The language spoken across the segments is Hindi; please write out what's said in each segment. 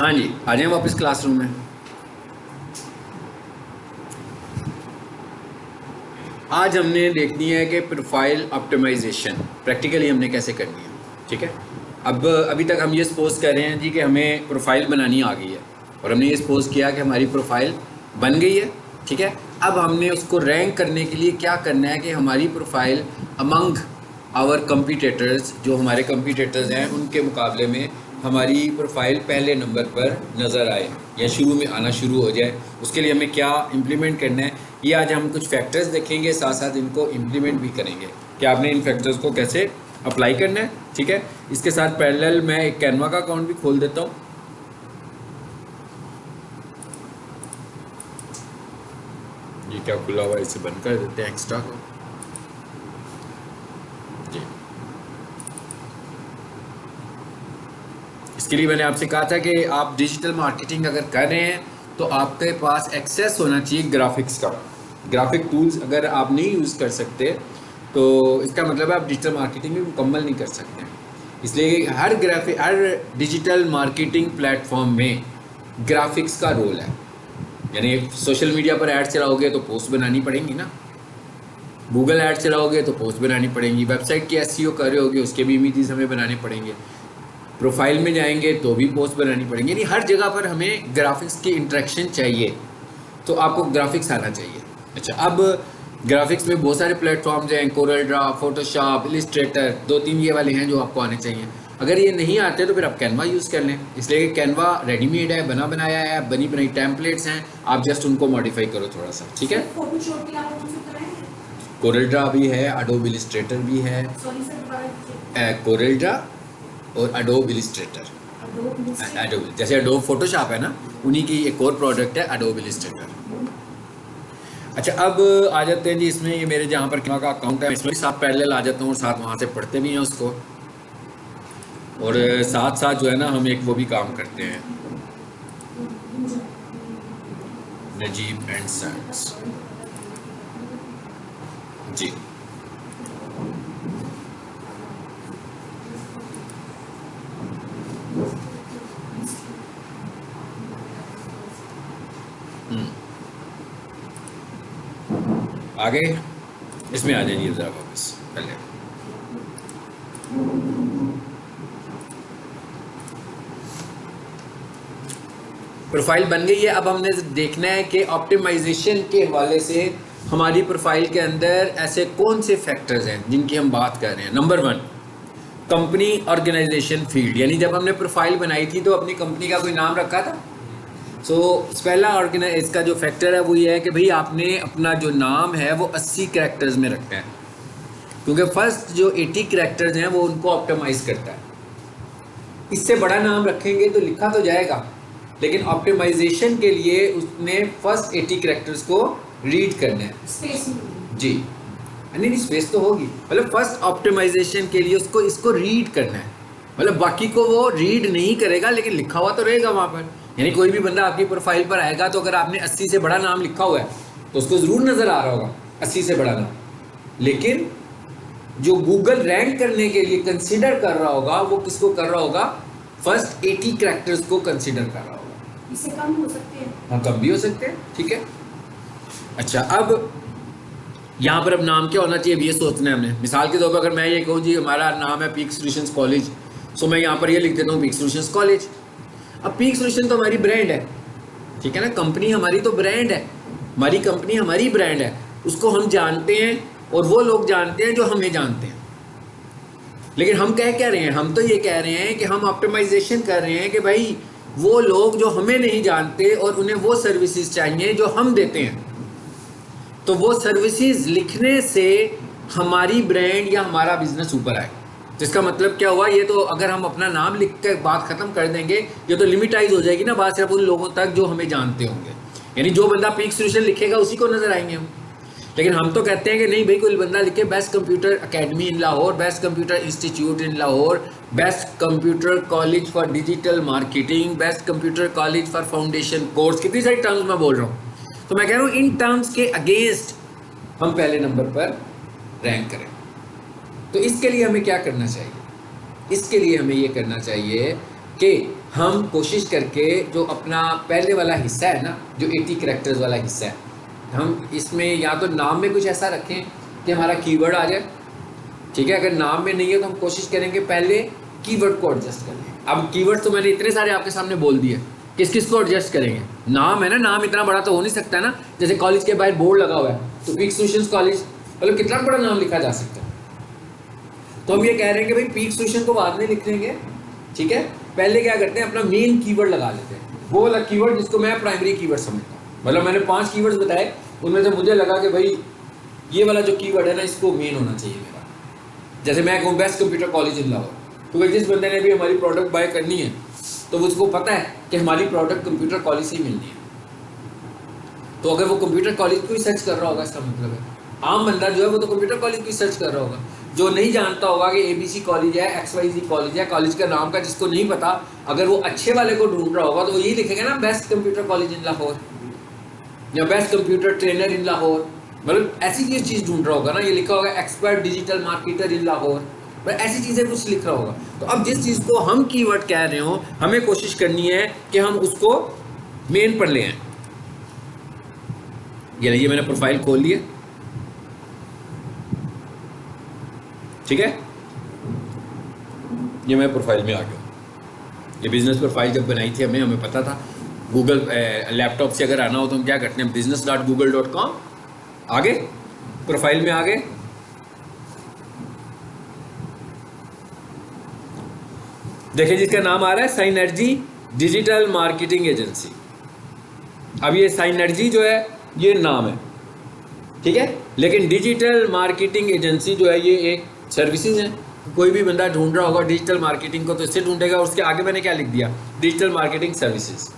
हाँ जी, आ जाएं वापस क्लासरूम में। आज हमने देखनी है कि प्रोफाइल ऑप्टिमाइजेशन प्रैक्टिकली हमने कैसे करनी है। ठीक है, अब अभी तक हम ये सपोज कर रहे हैं जी कि हमें प्रोफाइल बनानी आ गई है और हमने ये सपोज किया कि हमारी प्रोफाइल बन गई है। ठीक है, अब हमने उसको रैंक करने के लिए क्या करना है कि हमारी प्रोफाइल अमंग आवर कंपटीटर्स, जो हमारे कंपटीटर्स हैं उनके मुकाबले में हमारी प्रोफाइल पहले नंबर पर नज़र आए या शुरू में आना शुरू हो जाए। उसके लिए हमें क्या इम्प्लीमेंट करना है, ये आज हम कुछ फैक्टर्स देखेंगे, साथ साथ इनको इम्प्लीमेंट भी करेंगे कि आपने इन फैक्टर्स को कैसे अप्लाई करना है। ठीक है, इसके साथ पैरेलल मैं एक कैनवा का अकाउंट भी खोल देता हूँ। ये क्या खुला हुआ है, इसे बंद कर देते हैं एक्स्ट्रा को जी। इसके लिए मैंने आपसे कहा था कि आप डिजिटल मार्केटिंग अगर कर रहे हैं तो आपके पास एक्सेस होना चाहिए ग्राफिक्स का। ग्राफिक टूल्स अगर आप नहीं यूज़ कर सकते तो इसका मतलब है आप डिजिटल मार्केटिंग भी मुकम्मल नहीं कर सकते। इसलिए हर डिजिटल मार्केटिंग प्लेटफॉर्म में ग्राफिक्स का रोल है। यानी सोशल मीडिया पर ऐड चलाओगे तो पोस्ट बनानी पड़ेंगी ना, गूगल ऐड चलाओगे तो पोस्ट बनानी पड़ेंगी, वेबसाइट की एसईओ कर रहे होगे उसके भी इमेजेस हमें बनाने पड़ेंगे, प्रोफाइल में जाएंगे तो भी पोस्ट बनानी पड़ेंगी। यानी हर जगह पर हमें ग्राफिक्स की इंटरेक्शन चाहिए, तो आपको ग्राफिक्स आना चाहिए। अच्छा, अब ग्राफिक्स में बहुत सारे प्लेटफॉर्म्स हैं, कोरल ड्रा, फोटोशॉप, इलिस्ट्रेटर, 2-3 ये वाले हैं जो आपको आने चाहिए। अगर ये नहीं आते तो फिर आप कैनवा यूज़ कर लें, इसलिए कि कैनवा रेडीमेड है, बना बनाया है, बनी बनाई टेम्पलेट्स हैं, आप जस्ट उनको मॉडिफाई करो थोड़ा सा। ठीक है, कोरल ड्रा भी है, अडोब इलिस्ट्रेटर भी है, कोरल ड्रा और अडोब इलिस्ट्रेटर। एडोब जैसे अडोब फोटोशॉप है ना, उन्हीं की एक और प्रोडक्ट है अडोब इलिस्ट्रेटर। अच्छा, अब आ जाते हैं जी इसमें, ये मेरे जहाँ पर कैनवा का अकाउंट है इसमें साथ पैरेलल आ जाता हूँ और साथ वहाँ से पढ़ते भी हैं उसको, और साथ साथ जो है ना हम एक वो भी काम करते हैं, नजीब एंड सन्स जी। आगे इसमें आ जाइए ज़रा वापस पहले। प्रोफाइल बन गई है, अब हमने देखना है कि ऑप्टिमाइजेशन के हवाले से हमारी प्रोफाइल के अंदर ऐसे कौन से फैक्टर्स हैं जिनकी हम बात कर रहे हैं। नंबर 1, कंपनी ऑर्गेनाइजेशन फील्ड, यानी जब हमने प्रोफाइल बनाई थी तो अपनी कंपनी का कोई नाम रखा था। पहला इसका जो फैक्टर है वो ये है कि भाई आपने अपना जो नाम है वो 80 कैरेक्टर्स में रखना है, क्योंकि फर्स्ट जो 80 कैरेक्टर्स हैं वो उनको ऑप्टिमाइज करता है। इससे बड़ा नाम रखेंगे तो लिखा तो जाएगा, लेकिन ऑप्टिमाइजेशन के लिए उसने फर्स्ट 80 कैरेक्टर्स को रीड करना है। स्पेस जी, नहीं स्पेस तो होगी, मतलब फर्स्ट ऑप्टिमाइजेशन के लिए उसको इसको रीड करना है, मतलब बाकी को वो रीड नहीं करेगा लेकिन लिखा हुआ तो रहेगा वहाँ पर। यानी कोई भी बंदा आपकी प्रोफाइल पर आएगा तो अगर आपने 80 से बड़ा नाम लिखा हुआ है तो उसको ज़रूर नज़र आ रहा होगा 80 से बड़ा नाम, लेकिन जो गूगल रैंक करने के लिए कंसिडर कर रहा होगा वो किसको कर रहा होगा, फर्स्ट 80 कैरेक्टर्स को कंसिडर कर रहा होगा। इससे कम हो सकते हैं, हाँ कम भी हो सकते हैं। ठीक है, अच्छा अब यहाँ पर अब नाम क्या होना चाहिए ये सोचना है हमने। मिसाल के तौर पर अगर मैं ये कहूँ जी हमारा नाम है पीक सॉल्यूशंस कॉलेज, सो मैं यहाँ पर ये लिख देता हूँ पीक सॉल्यूशंस कॉलेज। अब पीक सॉल्यूशन तो हमारी ब्रांड है, ठीक है ना, कंपनी हमारी तो ब्रांड है, हमारी कंपनी हमारी ब्रांड है, उसको हम जानते हैं और वो लोग जानते हैं जो हमें जानते हैं। लेकिन हम कह क्या रहे हैं, हम तो ये कह रहे हैं कि हम ऑप्टिमाइजेशन कर रहे हैं कि भाई वो लोग जो हमें नहीं जानते और उन्हें वो सर्विसेज चाहिए जो हम देते हैं, तो वो सर्विसेज लिखने से हमारी ब्रांड या हमारा बिजनेस ऊपर आए। तो इसका मतलब क्या हुआ, ये तो अगर हम अपना नाम लिख कर बात ख़त्म कर देंगे ये तो लिमिटाइज हो जाएगी ना बात सिर्फ उन लोगों तक जो हमें जानते होंगे। यानी जो बंदा पीक सॉल्यूशन लिखेगा उसी को नज़र आएंगे हम। लेकिन हम तो कहते हैं कि नहीं भाई, कोई बंदा लिखे best computer academy in Lahore, best computer institute in Lahore, best computer college for digital marketing, best computer college for foundation course, कितनी सारी टर्म्स मैं बोल रहा हूँ। तो मैं कह रहा हूँ इन टर्म्स के अगेंस्ट हम पहले नंबर पर रैंक करें। तो इसके लिए हमें क्या करना चाहिए, इसके लिए हमें ये करना चाहिए कि हम कोशिश करके जो अपना पहले वाला हिस्सा है ना, जो 80 कैरेक्टर्स वाला हिस्सा है, हम इसमें या तो नाम में कुछ ऐसा रखें कि हमारा कीवर्ड आ जाए, ठीक है। अगर नाम में नहीं है तो हम कोशिश करेंगे पहले कीवर्ड को एडजस्ट कर लें। अब कीवर्ड तो मैंने इतने सारे आपके सामने बोल दिए, किस किस को एडजस्ट करेंगे? नाम है ना, नाम इतना बड़ा तो हो नहीं सकता ना। जैसे कॉलेज के बाहर बोर्ड लगा हुआ है तो पीक सॉल्यूशंस कॉलेज, मतलब कितना बड़ा नाम लिखा जा सकता है। तो हम ये कह रहे हैं कि भाई पीक सॉल्यूशन को बाद में लिख लेंगे, ठीक है। पहले क्या करते हैं, अपना मेन कीवर्ड लगा लेते हैं, वो वाला कीवर्ड जिसको मैं प्राइमरी कीवर्ड समझता हूँ। मतलब मैंने 5 कीवर्ड्स बताए, उनमें से मुझे लगा कि भाई ये वाला जो कीवर्ड है ना, इसको मेन होना चाहिए मेरा। जैसे मैं कहूँ best computer college in Lahore, क्योंकि जिस बंदे ने भी हमारी प्रोडक्ट बाय करनी है तो उसको पता है कि हमारी प्रोडक्ट कंप्यूटर कॉलेज से ही मिलनी है। तो अगर वो कंप्यूटर कॉलेज को ही सर्च कर रहा होगा, इसका मतलब है आम बंदा जो है वो तो कंप्यूटर कॉलेज को ही सर्च कर रहा होगा। जो नहीं जानता होगा कि ABC कॉलेज है, XYZ कॉलेज है, कॉलेज का नाम का जिसको नहीं पता, अगर वो अच्छे वाले को ढूंढ रहा होगा तो वो यही लिखेगा ना, best computer college in Lahore या best computer trainer in Lahore. मतलब ऐसी चीज़ ढूंढ रहा होगा ना, ये लिखा होगा expert digital marketer in Lahore, ऐसी चीज़ें कुछ लिख रहा होगा। तो अब जिस चीज़ को हम कीवर्ड कह रहे हो, हमें कोशिश करनी है कि हम उसको मेन पर ले आए। ये मैंने प्रोफाइल खोल लिया, ठीक है। ये मैं प्रोफाइल में आ गया। ये बिजनेस प्रोफाइल जब बनाई थी हमें पता था गूगल लैपटॉप से अगर आना हो तो हम क्या करते हैं, business.google.com आगे प्रोफाइल में आ गए। देखिए जिसका नाम आ रहा है साइनर्जी डिजिटल मार्केटिंग एजेंसी। अब ये साइनर्जी जो है ये नाम है, ठीक है, लेकिन डिजिटल मार्केटिंग एजेंसी जो है ये एक सर्विसेज है। कोई भी बंदा ढूंढ रहा होगा डिजिटल मार्केटिंग को तो इससे ढूंढेगा। उसके आगे मैंने क्या लिख दिया, डिजिटल मार्केटिंग सर्विसेज।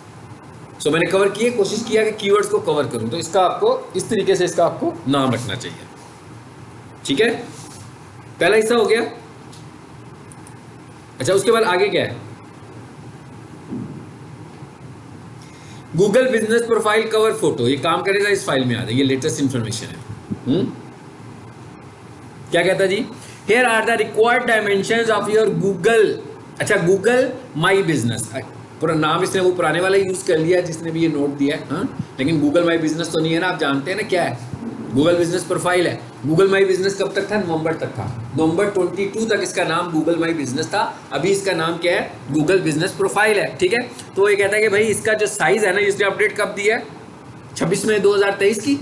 सो मैंने कवर किए, कोशिश किया कि कीवर्ड्स को कवर करूं, तो इसका आपको इस तरीके से इसका आपको नाम रखना चाहिए, ठीक है। पहला हिस्सा हो गया। अच्छा, उसके बाद आगे क्या है, Google business profile cover photo. ये काम करेगा इस फाइल में आ जाए, ये लेटेस्ट इंफॉर्मेशन है। क्या कहता जी, here are the required dimensions of your Google. अच्छा, गूगल माई बिजनेस, पूरा नाम इसने वो पुराने वाला यूज कर लिया जिसने भी ये नोट दिया है, हाँ? लेकिन गूगल माई बिजनेस तो नहीं है ना। आप जानते हैं ना क्या है, गूगल बिजनेस प्रोफाइल है। गूगल माई बिजनेस कब तक था, नवंबर तक था। नवंबर 22 तक इसका नाम गूगल माई बिजनेस था। अभी इसका नाम क्या है, गूगल बिजनेस प्रोफाइल है, ठीक है। तो ये कहता है कि भाई इसका जो साइज है ना, इसने अपडेट कब दिया है, 26 मई 2023 की।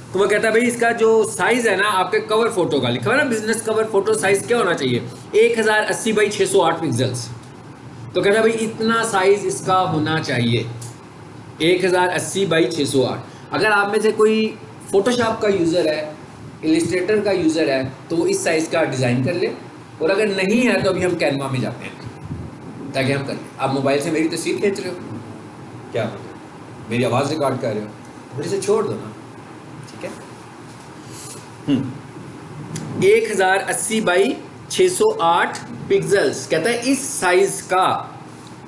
तो वो कहता है भाई इसका जो साइज है ना, आपके कवर फोटो का लिखा है ना, बिजनेस कवर फोटो साइज क्या होना चाहिए, 1080 बाई 608 पिक्सल्स। तो कहता है भाई इतना साइज इसका होना चाहिए, 1080 बाई 608। अगर आप में से कोई फोटोशॉप का यूज़र है, इलिस्ट्रेटर का यूज़र है, तो वो इस साइज़ का डिज़ाइन कर ले। और अगर नहीं है तो अभी हम कैनवा में जाते हैं ताकि हम कर लें। आप मोबाइल से मेरी तस्वीर खींच रहे हो, क्या मेरी आवाज़ रिकॉर्ड कर रहे हो, तो फिर इसे छोड़ दो ना, ठीक है। 1080 बाई 608 पिक्सल्स, कहता है इस साइज का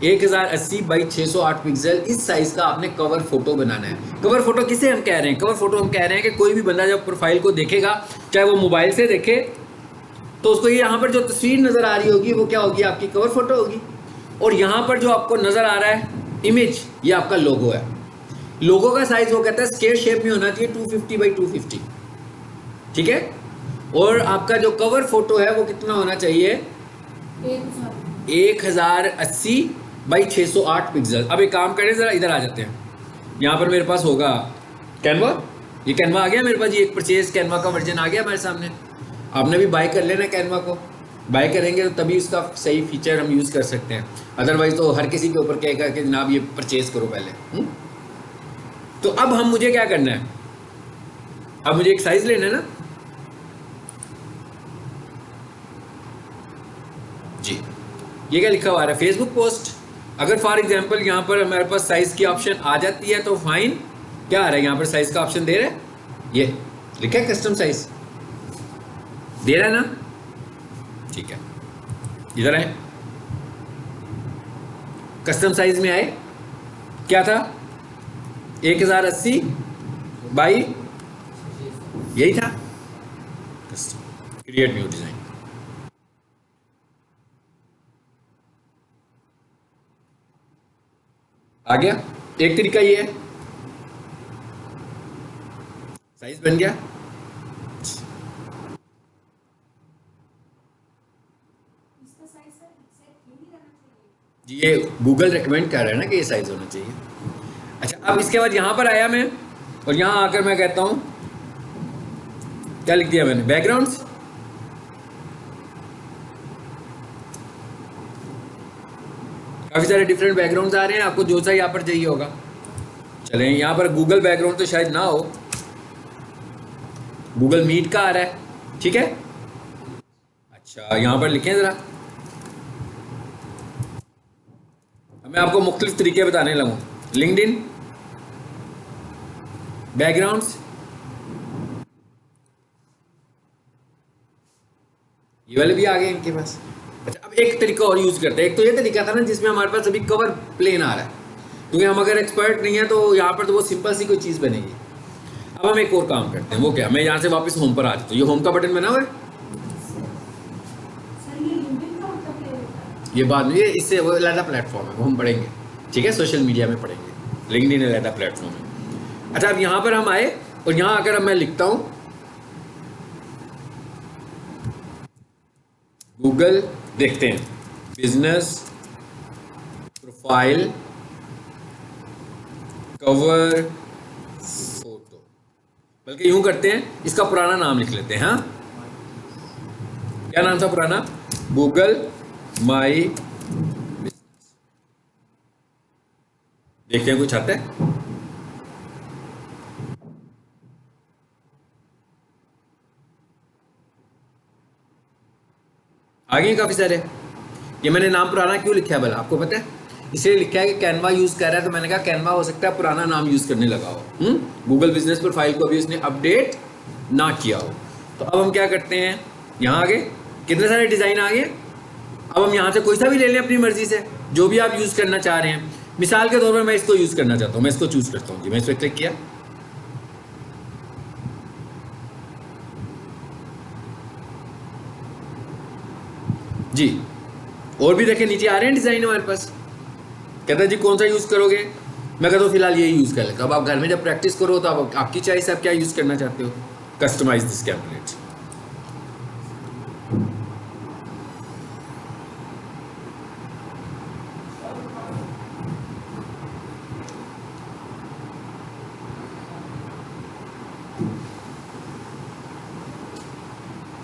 1080 बाई 608 पिक्सल, इस साइज का आपने कवर फोटो बनाना है। कवर फोटो किसे हम कह रहे हैं, कवर फोटो हम कह रहे हैं कि कोई भी बंदा जब प्रोफाइल को देखेगा, चाहे वो मोबाइल से देखे, तो उसको यहाँ पर जो तस्वीर नज़र आ रही होगी वो क्या होगी, आपकी कवर फोटो होगी। और यहाँ पर जो आपको नज़र आ रहा है इमेज, ये आपका लोगो है। लोगो का साइज वो कहता है स्क्वायर शेप में होना चाहिए, 250 बाई 250, ठीक है। और आपका जो कवर फोटो है वो कितना होना चाहिए, 1080 बाई 608 पिक्सल। अब एक काम करें, ज़रा इधर आ जाते हैं। यहाँ पर मेरे पास होगा कैनवा, ये कैनवा आ गया मेरे पास, ये एक परचेज कैनवा का वर्जन आ गया मेरे सामने। आपने भी बाय कर लेना कैनवा को, बाय करेंगे तो तभी उसका सही फीचर हम यूज़ कर सकते हैं। अदरवाइज तो हर किसी के ऊपर कहेगा कि जनाब ये परचेज करो पहले। तो अब हम मुझे क्या करना है, अब मुझे एक साइज लेना है ना जी। ये क्या लिखा हुआ है, फेसबुक पोस्ट। अगर फॉर एग्जांपल यहाँ पर हमारे पास साइज की ऑप्शन आ जाती है तो फाइन। क्या आ रहा है यहाँ पर, साइज का ऑप्शन दे रहा है, ये लिखा है कस्टम साइज, दे रहा है ना, ठीक है। इधर आए, कस्टम साइज में आए, क्या था 1080 बाई, यही था, क्रिएट न्यू डिजाइन। आ गया। एक तरीका ये है, साइज बन गया। जी ये गूगल रिकमेंड कर रहा है ना कि ये साइज होना चाहिए। अच्छा अब इसके बाद यहाँ पर आया मैं, और यहाँ आकर मैं कहता हूँ, क्या लिख दिया मैंने, बैकग्राउंड्स। काफ़ी सारे डिफरेंट बैकग्राउंड्स आ रहे हैं, आपको जो सा यहाँ पर चाहिए होगा। चलें, यहाँ पर गूगल बैकग्राउंड तो शायद ना हो, गूगल मीट का आ रहा है, ठीक है। अच्छा यहाँ पर लिखें ज़रा, मैं आपको मुख्तलिफ तरीके बताने लगूँ। लिंक्डइन बैकग्राउंड्स, ये वाले भी आ गए इनके पास। अच्छा अब एक तरीका और यूज़ करते हैं। एक तो ये तरीका था ना जिसमें हमारे पास अभी कवर प्लेन आ रहा है, क्योंकि हम अगर एक्सपर्ट नहीं है तो यहाँ पर तो वो सिंपल सी कोई चीज़ बनेगी। अब हम एक और काम करते हैं, वो क्या, मैं यहाँ से वापस होम पर आ जाता हूँ। ये होम का बटन बना हुआ है, ये बाद में, ये इससे वो अलग प्लेटफॉर्म है, वो हम पढ़ेंगे, ठीक है, सोशल मीडिया में पढ़ेंगे। लिंक्डइन अलग प्लेटफॉर्म है। अच्छा अब यहाँ पर हम आए, और यहाँ आकर अब मैं लिखता हूँ गूगल, देखते हैं बिजनेस प्रोफाइल कवर फोटो, बल्कि यूं करते हैं, इसका पुराना नाम लिख लेते हैं। हाँ क्या नाम था पुराना, गूगल माई बिजनेस। देखते हैं कुछ आता है। आगे काफ़ी सारे। ये मैंने नाम पुराना क्यों लिखा है भला, आपको पता है? इसलिए लिखा है कि कैनवा यूज़ कर रहा है, तो मैंने कहा कैनवा हो सकता है पुराना नाम यूज़ करने लगा हो। गूगल बिजनेस प्रोफाइल को अभी उसने अपडेट ना किया हो। तो अब हम क्या करते हैं, यहाँ आगे कितने सारे डिज़ाइन आ गए। अब हम यहाँ से कोई सा भी ले लें अपनी मर्जी से, जो भी आप यूज़ करना चाह रहे हैं। मिसाल के तौर पर मैं इसको यूज़ करना चाहता हूँ, मैं इसको चूज़ करता हूँ जी। मैं इस पर क्लिक किया, जी और भी देखें नीचे आ रहे हैं डिज़ाइन हमारे पास। कहता है जी कौन सा यूज़ करोगे, मैं कहता हूँ फिलहाल ये यूज़ कर लेगा। अब आप घर में जब प्रैक्टिस करो तो आप आपकी चॉइस, आप क्या यूज़ करना चाहते हो। कस्टमाइज दिस कैलकुलेट,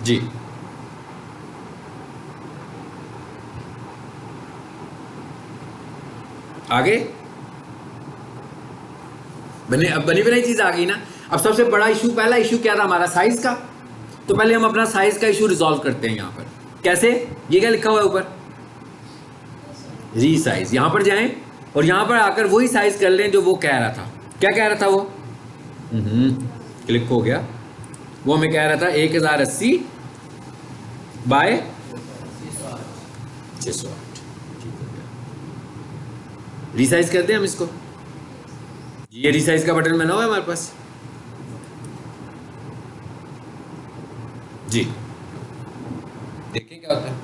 जी आगे बनी बनाई चीज़ आ गई ना। अब सबसे बड़ा इशू, पहला इशू क्या था हमारा, साइज का। तो पहले हम अपना साइज का इशू रिजॉल्व करते हैं। यहाँ पर कैसे, ये क्या लिखा हुआ है ऊपर, री साइज। यहाँ पर जाएं और यहाँ पर आकर वही साइज कर लें जो वो कह रहा था। क्या कह रहा था वो, क्लिक हो गया। वो हमें कह रहा था 1080 बाय 608। रीसाइज करते हैं हम इसको। ये रीसाइज का बटन बना हुआ है हमारे पास जी। देखिए क्या होता है।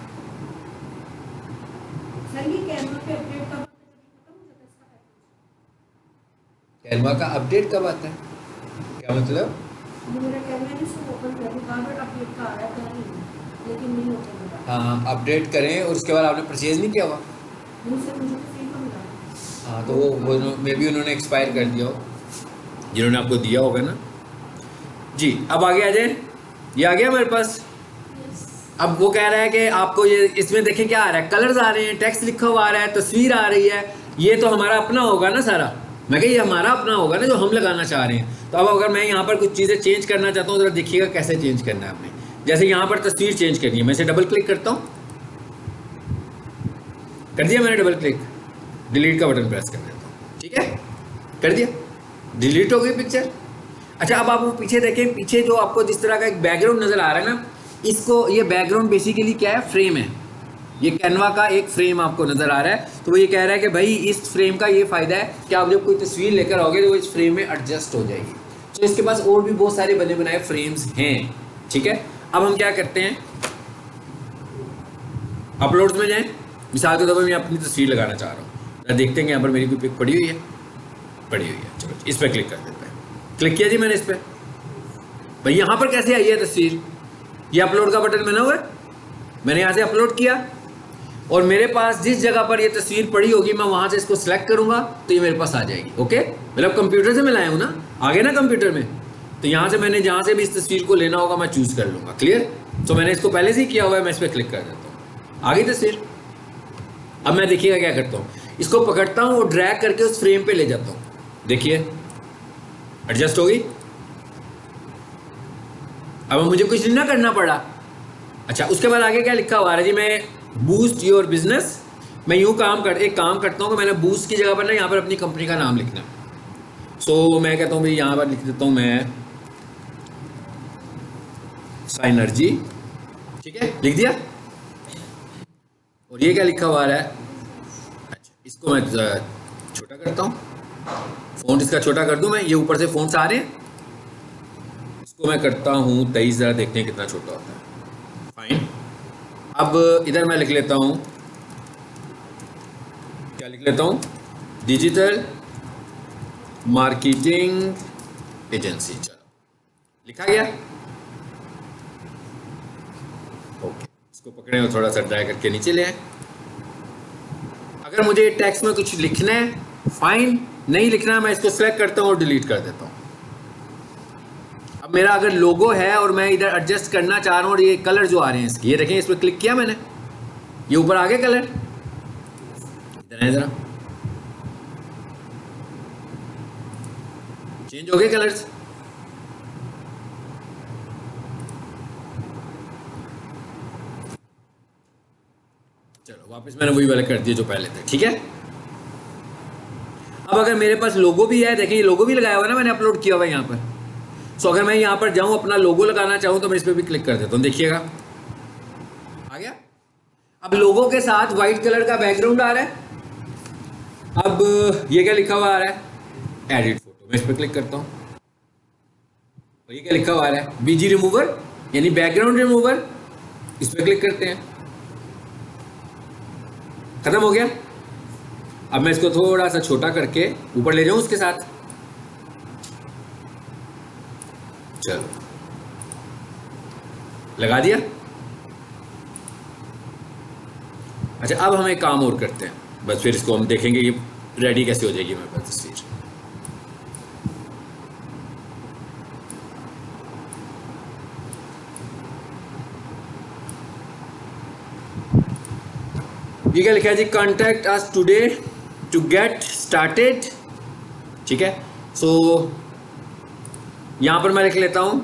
सर ये कैनवा पे अपडेट कब आता है? कैनवा का अपडेट कब आता है, क्या मतलब? मेरा कैनवा ने सब ओपन कर दिया, बार अपडेट का आ रहा था लेकिन नहीं ओपन हो रहा। हाँ अपडेट करें और उसके बाद आपने परचेज नहीं किया हुआ। नहीं सर, मुझे तो फ्री का मिला। हाँ तो वो मे बी उन्होंने एक्सपायर कर दिया हो, जिन्होंने आपको दिया होगा ना जी। अब आगे आ जाए, ये आ गया हमारे पास। अब वो कह रहा है कि आपको ये इसमें देखें क्या आ रहा है, कलर्स आ रहे हैं, टेक्स्ट लिखा हुआ आ रहा है, तस्वीर आ रही है। ये तो हमारा अपना होगा ना सारा, मैं कह ये हमारा अपना होगा ना जो हम लगाना चाह रहे हैं। तो अब अगर मैं यहाँ पर कुछ चीज़ें चेंज करना चाहता हूँ, ज़रा देखिएगा कैसे चेंज करना है आपने। जैसे यहाँ पर तस्वीर चेंज करनी है, मैं इसे डबल क्लिक करता हूँ, कर दिया मैंने डबल क्लिक, डिलीट का बटन प्रेस कर देता हूँ, ठीक है, कर दिया, डिलीट हो गई पिक्चर। अच्छा अब आप वो पीछे देखें, पीछे जो आपको जिस तरह का एक बैकग्राउंड नज़र आ रहा है ना, इसको, ये बैकग्राउंड बेसिकली क्या है, फ्रेम है। ये कैनवा का एक फ्रेम आपको नज़र आ रहा है। तो वो ये कह रहा है कि भाई इस फ्रेम का ये फ़ायदा है कि आप जब कोई तस्वीर लेकर आओगे तो वो इस फ्रेम में एडजस्ट हो जाएगी। तो इसके पास और भी बहुत सारे बने बनाए फ्रेम्स हैं, ठीक है। अब हम क्या करते हैं, अपलोड्स में जाएं। मिसाल के तौर पर मैं अपनी तस्वीर लगाना चाह रहा हूँ, देखते हैं कि यहाँ पर मेरी कोई पिक पड़ी हुई है, पड़ी हुई है। चलो इस पर क्लिक कर देते हैं। क्लिक किया जी मैंने इस पर। भाई यहाँ पर कैसे आई है तस्वीर? ये अपलोड का बटन बना हुआ है, मैंने यहाँ से अपलोड किया और मेरे पास जिस जगह पर ये तस्वीर पड़ी होगी मैं वहाँ से इसको सिलेक्ट करूँगा तो ये मेरे पास आ जाएगी। ओके, मतलब कंप्यूटर से मैं लाया हूँ ना, आगे ना कंप्यूटर में, तो यहाँ से मैंने जहाँ से भी इस तस्वीर को लेना होगा मैं चूज़ कर लूँगा। क्लियर? तो मैंने इसको पहले से ही किया हुआ है, मैं इस पर क्लिक कर देता हूँ, आ गई तस्वीर। अब मैं देखिएगा क्या करता हूँ, इसको पकड़ता हूँ और ड्रैग करके उस फ्रेम पे ले जाता हूँ। देखिए एडजस्ट हो गई। अब मुझे कुछ ना करना पड़ा। अच्छा, उसके बाद आगे क्या लिखा हुआ है जी? मैं बूस्ट योर बिजनेस, मैं यूँ एक काम करता हूँ कि मैंने बूस्ट की जगह पर ना यहाँ पर अपनी कंपनी का नाम लिखना। सो मैं कहता हूँ भाई यहाँ पर लिख देता हूँ मैं साइनर्जी। ठीक है, लिख दिया। और ये क्या लिखा हुआ है? अच्छा, इसको मैं छोटा करता हूँ, फ़ॉन्ट इसका छोटा कर दूँ मैं, ये ऊपर से फ़ॉन्ट्स आ रहे हैं, इसको मैं करता हूँ 23, ज़रा देखते हैं कितना छोटा होता है। फाइन। अब इधर मैं लिख लेता हूँ, क्या लिख लेता हूँ? Digital marketing agency. चलो लिखा गया। ओके, इसको पकड़े और थोड़ा सा ड्रैग करके नीचे ले आए। अगर मुझे टेक्स्ट में कुछ लिखना है फाइन, नहीं लिखना है मैं इसको सेलेक्ट करता हूँ और डिलीट कर देता हूँ। अब मेरा अगर लोगो है और मैं इधर एडजस्ट करना चाह रहा हूँ और ये कलर जो आ रहे हैं इसके, ये देखें, इस पर क्लिक किया मैंने, ये ऊपर आ गए कलर, इधर है, ज़रा चेंज हो गए कलर्स। चलो वापस मैंने वही वाले कर दिए जो पहले थे। ठीक है, अब अगर मेरे पास लोगो भी है, देखिए ये लोगो भी लगाया हुआ है ना, मैंने अपलोड किया हुआ है यहाँ पर। सो अगर मैं यहाँ पर जाऊँ अपना लोगो लगाना चाहूँ तो मैं इस पर भी क्लिक कर देता हूँ। देखिएगा आ गया। अब लोगो के साथ वाइट कलर का बैकग्राउंड आ रहा है। अब ये क्या लिखा हुआ आ रहा है? Edit photo. मैं इस पर क्लिक करता हूँ और ये क्या लिखा हुआ आ रहा है? बीजी रिमूवर, यानी बैकग्राउंड रिमूवर। इस पर क्लिक करते हैं, खत्म हो गया। अब मैं इसको थोड़ा सा छोटा करके ऊपर ले जाऊं उसके साथ। चलो लगा दिया। अच्छा, अब हम एक काम और करते हैं, बस फिर इसको हम देखेंगे ये रेडी कैसे हो जाएगी मेरे पास तस्वीर। ये क्या लिखा है जी? Contact us today to get started. ठीक है, सो यहाँ पर मैं लिख लेता हूँ,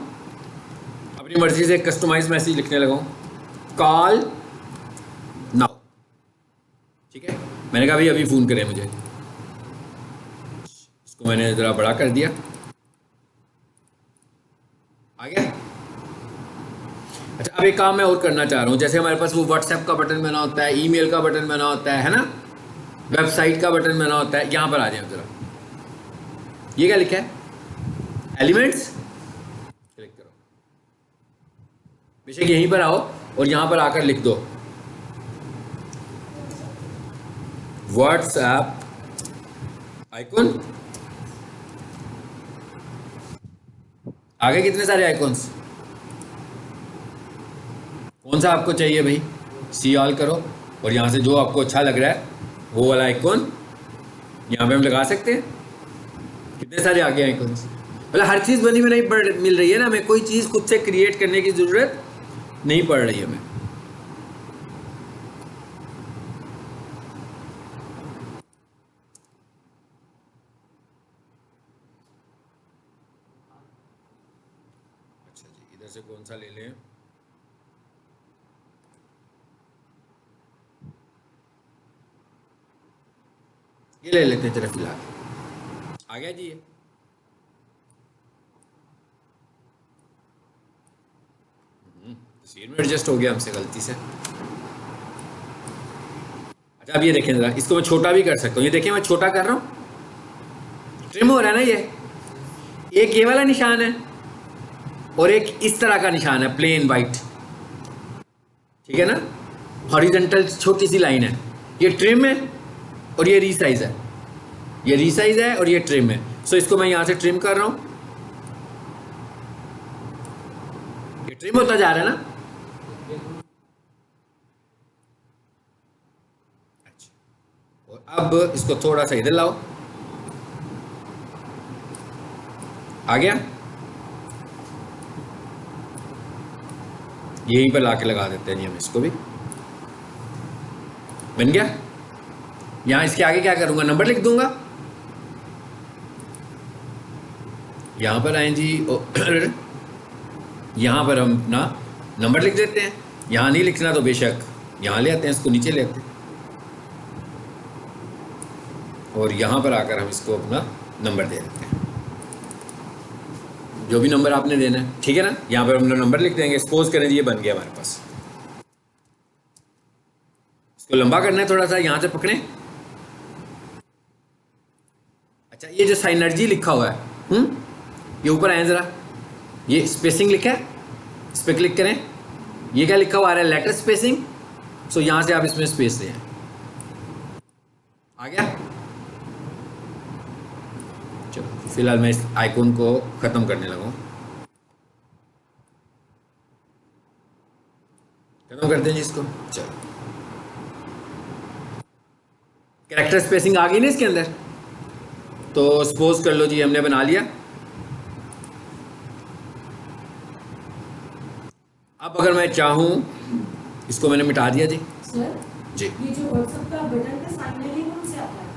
अपनी मर्जी से कस्टमाइज मैसेज लिखने लगा हूँ, कॉल नाउ। ठीक है, मैंने कहा भाई अभी फ़ोन करें मुझे, इसको मैंने ज़रा बड़ा कर दिया, आ गया। अच्छा, अब एक काम मैं और करना चाह रहा हूँ, जैसे हमारे पास वो व्हाट्सएप का बटन बना होता है, ईमेल का बटन बना होता है ना, वेबसाइट का बटन बना होता है। यहाँ पर आ जाए ज़रा, ये क्या लिखा है? एलिमेंट्स। क्लिक करो, बेशक यहीं पर आओ और यहाँ पर आकर लिख दो व्हाट्सएप आइकॉन। आगे कितने सारे आइकॉन्स, कौन सा आपको चाहिए भाई? सी ऑल करो और यहाँ से जो आपको अच्छा लग रहा है वो वाला आइकॉन यहाँ पे हम लगा सकते हैं। कितने सारे आगे आइकॉन्स, मतलब हर चीज़ बनी में नहीं मिल रही है ना, हमें कोई चीज़ खुद से क्रिएट करने की ज़रूरत नहीं पड़ रही है हमें। अच्छा जी, इधर से कौन सा ले लें? ये ले लेते हैं चलो फिलहाल। आ गया जी ये। तस्वीर में एडजस्ट हो गया हमसे गलती से। अच्छा, अब ये देखें जरा, इसको मैं छोटा भी कर सकता हूँ। ये देखें मैं छोटा कर रहा हूँ, ट्रिम हो रहा है ना। ये एक ये वाला निशान है और एक इस तरह का निशान है, प्लेन वाइट। ठीक है ना, हॉरिजॉन्टल छोटी सी लाइन है, ये ट्रिम है और ये रीसाइज है, ये रीसाइज है और ये ट्रिम है। सो इसको मैं यहाँ से ट्रिम कर रहा हूँ, ये ट्रिम होता जा रहा है ना। अच्छा, और अब इसको थोड़ा सा इधर लाओ, आ गया, यहीं पर लाके लगा देते हैं जी हम इसको भी, बन गया। यहाँ इसके आगे क्या करूँगा, नंबर लिख दूंगा। यहाँ पर आए जी और यहाँ पर हम अपना नंबर लिख देते हैं। यहाँ नहीं लिखना तो बेशक यहाँ ले आते हैं, इसको नीचे ले आते हैं और यहाँ पर आकर हम इसको अपना नंबर दे देते हैं, जो भी नंबर आपने देना है, ठीक है ना। यहाँ पर हम नंबर लिख देंगे। सपोज करें जी ये बन गया हमारे पास। इसको लंबा करना है थोड़ा सा, यहाँ से पकड़ें। अच्छा, ये जो साइनर्जी लिखा हुआ है, ये ऊपर आए जरा, ये स्पेसिंग लिखा है, इस पर क्लिक करें। ये क्या लिखा हुआ आ रहा है, लेटर स्पेसिंग। सो यहाँ से आप इसमें स्पेस दें, आ गया। चलो फिलहाल मैं इस आइकॉन को ख़त्म करने लगा हूँ, ख़त्म करते हैं जी इसको। चलो, कैरेक्टर स्पेसिंग आ गई ना इसके अंदर। तो सपोज कर लो जी हमने बना लिया। अब अगर मैं चाहूँ, इसको मैंने मिटा दिया जी। सर जी, ये जो व्हाट्सएप का बटन है फाइनली कौन से आता है,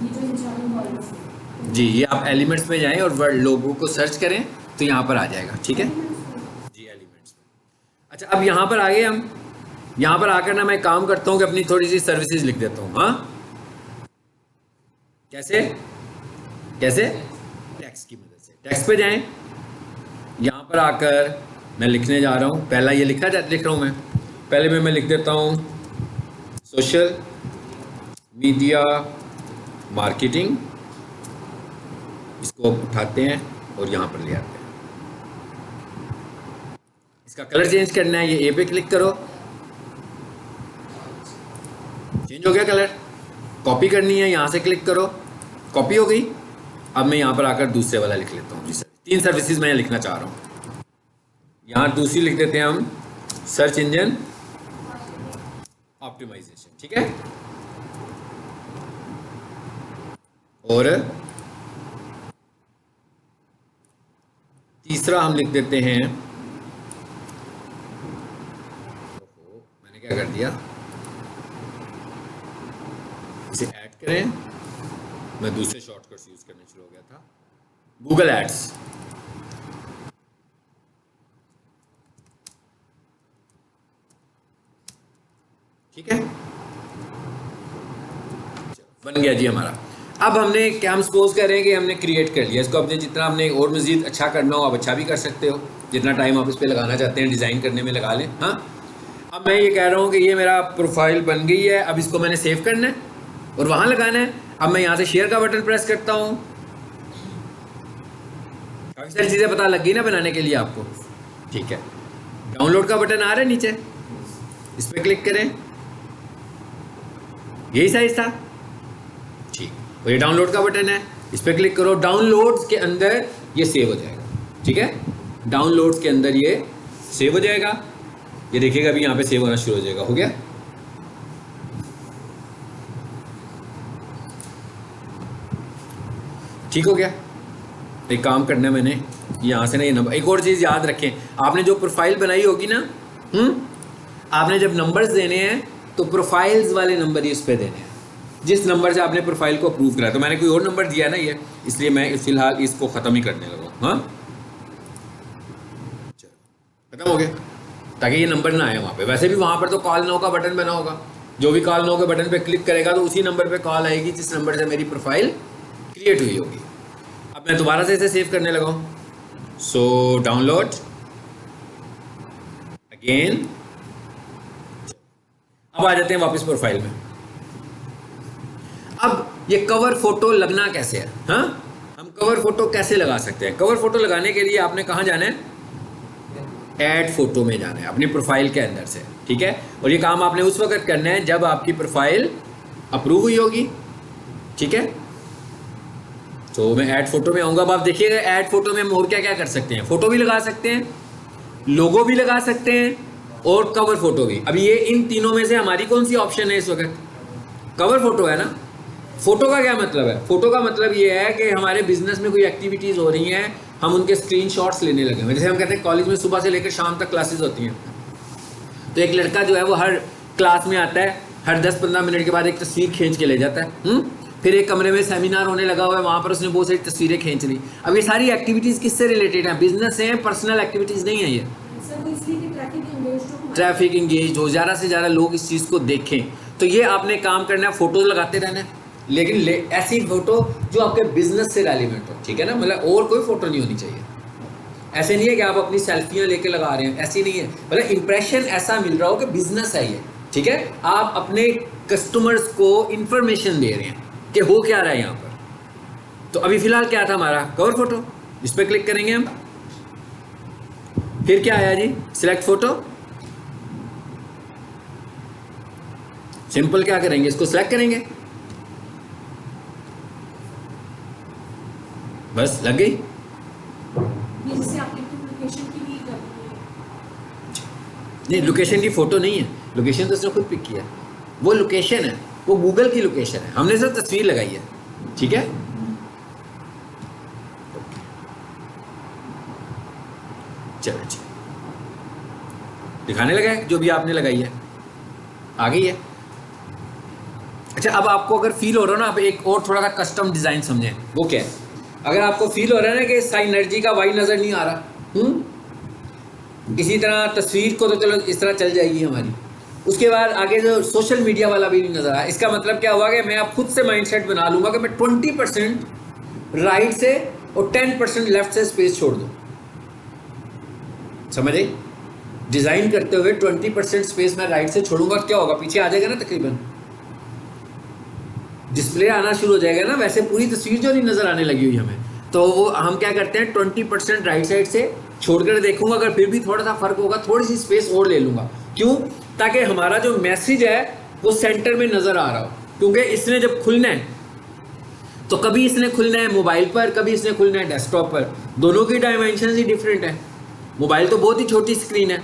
ये जो निशान वाला से जी, ये आप एलिमेंट्स में जाएं और वर्ड लोगो को सर्च करें तो यहाँ पर आ जाएगा, ठीक है जी, एलिमेंट्स में। अच्छा, अब यहाँ पर आ गए हम। यहाँ पर आकर ना मैं काम करता हूँ कि अपनी थोड़ी सी सर्विसेज लिख देता हूँ। हाँ, कैसे कैसे, टेक्स्ट की मदद से। टेक्स्ट पे जाएं, यहाँ पर आकर मैं लिखने जा रहा हूँ। पहला ये लिख रहा हूँ मैं। पहले मैं लिख देता हूँ सोशल मीडिया मार्केटिंग। इसको उठाते हैं और यहाँ पर ले आते हैं। इसका कलर चेंज करना है, ये ए पे क्लिक करो, चेंज हो गया कलर। कॉपी करनी है, यहाँ से क्लिक करो, कॉपी हो गई। अब मैं यहाँ पर आकर दूसरे वाला लिख लेता हूँ जी सर। 3 सर्विसेज मैं लिखना चाह रहा हूँ। यहाँ दूसरी लिख देते हैं हम, सर्च इंजन ऑप्टिमाइजेशन, ठीक है। और तीसरा हम लिख देते हैं, मैंने क्या कर दिया, इसे ऐड करें। मैं दूसरे शॉर्टकट्स यूज करने शुरू हो गया था, गूगल एड्स। ठीक है, बन गया जी हमारा। अब हमने क्या, हम सपोज कर रहे हैं कि हमने क्रिएट कर लिया इसको। अपने जितना हमने और मज़ीद अच्छा करना हो आप अच्छा भी कर सकते हो, जितना टाइम आप इस पर लगाना चाहते हैं डिज़ाइन करने में लगा लें। हाँ, अब मैं ये कह रहा हूँ कि ये मेरा प्रोफाइल बन गई है। अब इसको मैंने सेव करना है और वहाँ लगाना है। अब मैं यहाँ से शेयर का बटन प्रेस करता हूँ। काफ़ी सारी चीज़ें पता लग गई ना बनाने के लिए आपको, ठीक है। डाउनलोड का बटन आ रहा है नीचे, इस पर क्लिक करें, यही साइज था, ठीक। और ये डाउनलोड का बटन है, इस पर क्लिक करो। डाउनलोड्स के अंदर ये सेव हो जाएगा, ठीक है। डाउनलोड्स के अंदर ये सेव हो जाएगा। ये देखिएगा अभी यहाँ पे सेव होना शुरू हो जाएगा। हो गया, ठीक हो गया। एक काम करना है मैंने यहाँ से ना ये नंबर, एक और चीज़ याद रखें, आपने जो प्रोफाइल बनाई होगी ना, आपने जब नंबर्स देने हैं तो प्रोफाइल्स वाले नंबर ही इस पर देने हैं, जिस नंबर से आपने प्रोफाइल को अप्रूव करा। तो मैंने कोई और नंबर दिया ना ये, इसलिए मैं फिलहाल इसको ख़त्म ही करने लगा। हाँ, चलो ख़त्म हो गया, ताकि ये नंबर ना आए वहाँ पे। वैसे भी वहाँ पर तो कॉल नो का बटन बना होगा, जो भी कॉल नो के बटन पे क्लिक करेगा तो उसी नंबर पे कॉल आएगी जिस नंबर से मेरी प्रोफाइल क्रिएट हुई होगी। अब मैं दोबारा से इसे सेव करने लगा हूँ। So download again. अब आ जाते हैं वापस प्रोफाइल में। अब ये कवर फोटो लगना कैसे है, हाँ, हम कवर फोटो कैसे लगा सकते हैं। कवर फोटो लगाने के लिए आपने कहाँ जाना है, ऐड फोटो में जाना है, अपनी प्रोफाइल के अंदर से, ठीक है। और ये काम आपने उस वक्त करना है जब आपकी प्रोफाइल अप्रूव हुई होगी, ठीक है। तो मैं ऐड फोटो में आऊँगा। अब आप देखिएगा ऐड फोटो में हम और क्या क्या कर सकते हैं। फोटो भी लगा सकते हैं, लोगो भी लगा सकते हैं और कवर फोटो भी। अब ये इन तीनों में से हमारी कौन सी ऑप्शन है इस वक्त? कवर फोटो है ना। फोटो का क्या मतलब है? फोटो का मतलब ये है कि हमारे बिजनेस में कोई एक्टिविटीज़ हो रही हैं, हम उनके स्क्रीनशॉट्स लेने लगे हैं। जैसे हम कहते हैं कॉलेज में सुबह से लेकर शाम तक क्लासेस होती हैं, तो एक लड़का जो है वो हर क्लास में आता है, हर 10-15 मिनट के बाद एक तस्वीर खींच के ले जाता है। फिर एक कमरे में सेमिनार होने लगा हुआ है, वहाँ पर उसने बहुत सारी तस्वीरें खींच ली। अब ये सारी एक्टिविटीज़ किससे रिलेटेड हैं? बिजनेस से हैं, पर्सनल एक्टिविटीज़ नहीं है ये। ट्रैफिक इंगेज हो, ज़्यादा से ज़्यादा लोग इस चीज़ को देखें। तो ये आपने काम करना है, फोटोज लगाते रहना है, लेकिन ऐसी फोटो जो आपके बिजनेस से रेलिवेंट हो, ठीक है ना। मतलब और कोई फोटो नहीं होनी चाहिए। ऐसे नहीं है कि आप अपनी सेल्फियाँ लेके लगा रहे हैं, ऐसी नहीं है। मतलब इंप्रेशन ऐसा मिल रहा हो कि बिजनेस है ये, ठीक है। आप अपने कस्टमर्स को इंफॉर्मेशन दे रहे हैं कि हो क्या रहा है यहाँ पर। तो अभी फिलहाल क्या था हमारा? Cover photo. इस पर क्लिक करेंगे हम। फिर क्या आया जी? Select photo. सिंपल क्या करेंगे, इसको सिलेक्ट करेंगे, बस लग गई। नहीं, लोकेशन की फोटो नहीं है, लोकेशन तो उसने खुद पिक किया। वो लोकेशन है, वो गूगल की लोकेशन है, हमने सिर्फ तस्वीर लगाई है, ठीक है। चलो जी, दिखाने लगा है जो भी आपने लगाई है, आ गई है। अच्छा, अब आपको अगर फील हो रहा है ना, आप एक और थोड़ा सा कस्टम डिज़ाइन समझें। वो क्या है? अगर आपको फील हो रहा है ना कि साइनर्जी का वाई नज़र नहीं आ रहा, इसी तरह तस्वीर को तो चलो इस तरह चल जाएगी हमारी, उसके बाद आगे जो सोशल मीडिया वाला भी नहीं नज़र आया, इसका मतलब क्या हुआ कि मैं अब खुद से माइंडसेट बना लूँगा कि मैं 20% राइट से और 10% लेफ्ट से स्पेस छोड़ दूँ। समझे? डिज़ाइन करते हुए 20% स्पेस मैं राइट से छोड़ूंगा, क्या होगा? पीछे आ जाएगा ना, तकरीबन डिस्प्ले आना शुरू हो जाएगा ना। वैसे पूरी तस्वीर जो नहीं नज़र आने लगी हुई हमें, तो वो हम क्या करते हैं 20% राइट साइड से छोड़कर देखूंगा, अगर फिर भी थोड़ा सा फर्क होगा थोड़ी सी स्पेस और ले लूँगा। क्यों? ताकि हमारा जो मैसेज है वो सेंटर में नज़र आ रहा हो। क्योंकि इसने जब खुलना है तो कभी इसने खुलना है मोबाइल पर, कभी इसने खुलना है डेस्कटॉप पर, दोनों की डायमेंशन ही डिफरेंट है। मोबाइल तो बहुत ही छोटी स्क्रीन है,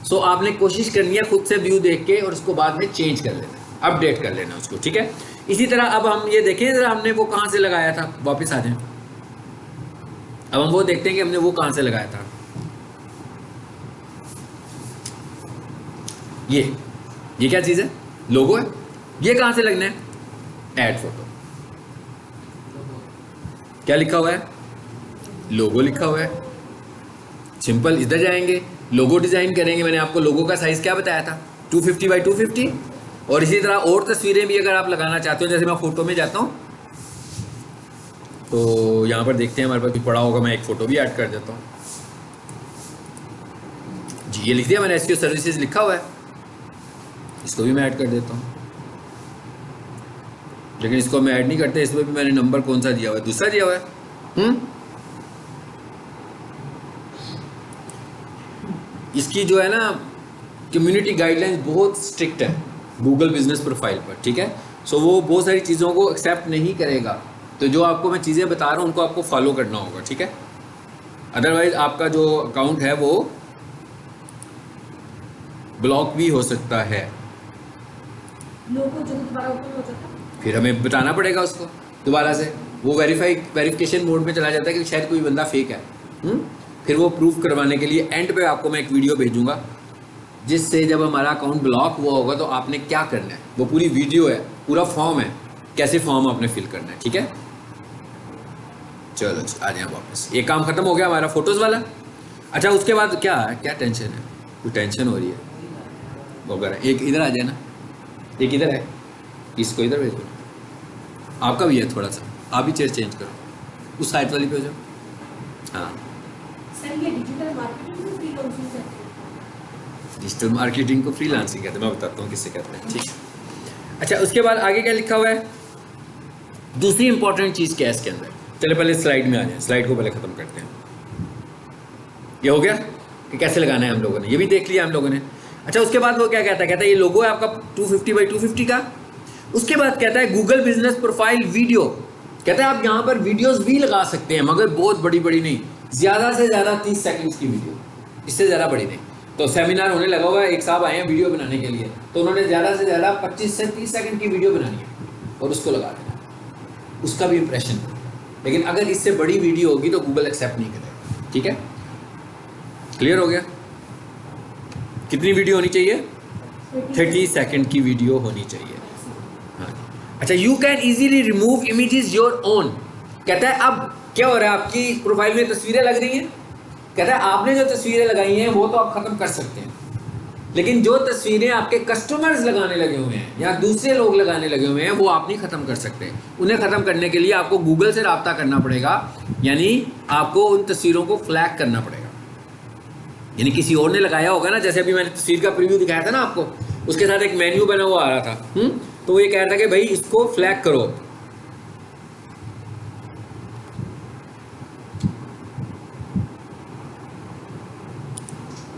सो आपने कोशिश करनी है खुद से व्यू देख के और उसको बाद में चेंज कर लेना, अपडेट कर लेना उसको, ठीक है। इसी तरह अब हम ये देखें जरा, हमने वो कहाँ से लगाया था, वापस आ जाएं। अब हम वो देखते हैं कि हमने वो कहाँ से लगाया था। ये क्या चीज़ है? लोगो है। ये कहाँ से लगना है? Add photo. क्या लिखा हुआ है? लोगो लिखा हुआ है। सिंपल, इधर जाएंगे, लोगो डिज़ाइन करेंगे। मैंने आपको लोगो का साइज़ क्या बताया था? 250 बाई 250। और इसी तरह और तस्वीरें भी अगर आप लगाना चाहते हो, जैसे मैं फ़ोटो में जाता हूँ तो यहाँ पर देखते हैं हमारे पास भी पड़ा होगा, मैं एक फ़ोटो भी ऐड कर देता हूँ जी। ये लिख दिया मैंने, एसक्यू सर्विसेज लिखा हुआ है, इसको भी मैं ऐड कर देता हूँ। लेकिन इसको मैं ऐड नहीं करते, इसमें भी मैंने नंबर कौन सा दिया हुआ है? दूसरा दिया हुआ है। इसकी जो है ना कम्युनिटी गाइडलाइंस बहुत स्ट्रिक्ट है गूगल बिजनेस प्रोफाइल पर, ठीक है। सो वो बहुत सारी चीज़ों को एक्सेप्ट नहीं करेगा। तो जो आपको मैं चीज़ें बता रहा हूँ उनको आपको फॉलो करना होगा, ठीक है। अदरवाइज आपका जो अकाउंट है वो ब्लॉक भी हो सकता है। लोगो जो दोबारा ओपन हो जाता है, फिर हमें बताना पड़ेगा उसको दोबारा से, वो वेरिफिकेशन मोड में चला जाता है कि शायद कोई बंदा फेक है। फिर वो प्रूफ करवाने के लिए एंड पे आपको मैं एक वीडियो भेजूंगा, जिससे जब हमारा अकाउंट ब्लॉक हुआ होगा तो आपने क्या करना है, वो पूरी वीडियो है, पूरा फॉर्म है, कैसे फॉर्म आपने फिल करना है, ठीक है। चलो आ जाए वापस, ये काम खत्म हो गया हमारा फोटोज़ वाला। अच्छा, उसके बाद क्या है, क्या टेंशन है? कोई टेंशन हो रही है वगैरह? एक इधर आ जाए ना, एक इधर है, इसको इधर भेजो। आपका भी है थोड़ा सा, आप भी चेयर चेंज करो, उस साइड वाली पे हो जाओ। हाँ, सर ये डिजिटल मार्केटिंग में फ्रीलांसिंग करते हैं। डिजिटल मार्केटिंग को फ्रीलांसिंग कहते हैं, मैं बताता हूँ किससे कहते हैं, ठीक। अच्छा, उसके बाद आगे क्या लिखा हुआ है? दूसरी इंपॉर्टेंट चीज़ क्या है इसके अंदर? चले पहले स्लाइड में आ जाए, स्लाइड को पहले ख़त्म करते हैं। ये हो गया कि कैसे लगाना है हम लोगों ने, ये भी देख लिया हम लोगों ने। अच्छा, उसके बाद वो क्या कहता है? कहता है ये लोगो है आपका 250 बाई 250 का, उसके बाद कहता है गूगल बिजनेस प्रोफाइल वीडियो, कहता है आप यहाँ पर वीडियोस भी लगा सकते हैं मगर बहुत बड़ी बड़ी नहीं, ज़्यादा से ज़्यादा 30 सेकंड्स की वीडियो, इससे ज़्यादा बड़ी नहीं। तो सेमिनार होने लगा हुआ है, एक साहब आए हैं वीडियो बनाने के लिए, तो उन्होंने ज़्यादा से ज़्यादा 25 से 30 सेकंड की वीडियो बनानी है और उसको लगा देना, उसका भी इंप्रेशन। लेकिन अगर इससे बड़ी वीडियो होगी तो गूगल एक्सेप्ट नहीं करेगा। ठीक है, क्लियर हो गया? कितनी वीडियो होनी चाहिए? 30 सेकंड की वीडियो होनी चाहिए। हाँ, अच्छा, you can easily remove images your own, कहता है अब क्या हो रहा है, आपकी प्रोफाइल में तस्वीरें लग रही हैं, कहता है आपने जो तस्वीरें लगाई हैं वो तो आप ख़त्म कर सकते हैं, लेकिन जो तस्वीरें आपके कस्टमर्स लगाने लगे हुए हैं या दूसरे लोग लगाने लगे हुए हैं वो आप नहीं ख़त्म कर सकते। उन्हें ख़त्म करने के लिए आपको गूगल से रब्ता करना पड़ेगा, यानी आपको उन तस्वीरों को फ्लैग करना पड़ेगा। यानी किसी और ने लगाया होगा ना, जैसे अभी मैंने तस्वीर का प्रीव्यू दिखाया था ना आपको, उसके साथ एक मेन्यू बना हुआ आ रहा था, तो वो ये कह रहा था कि भाई इसको फ्लैग करो।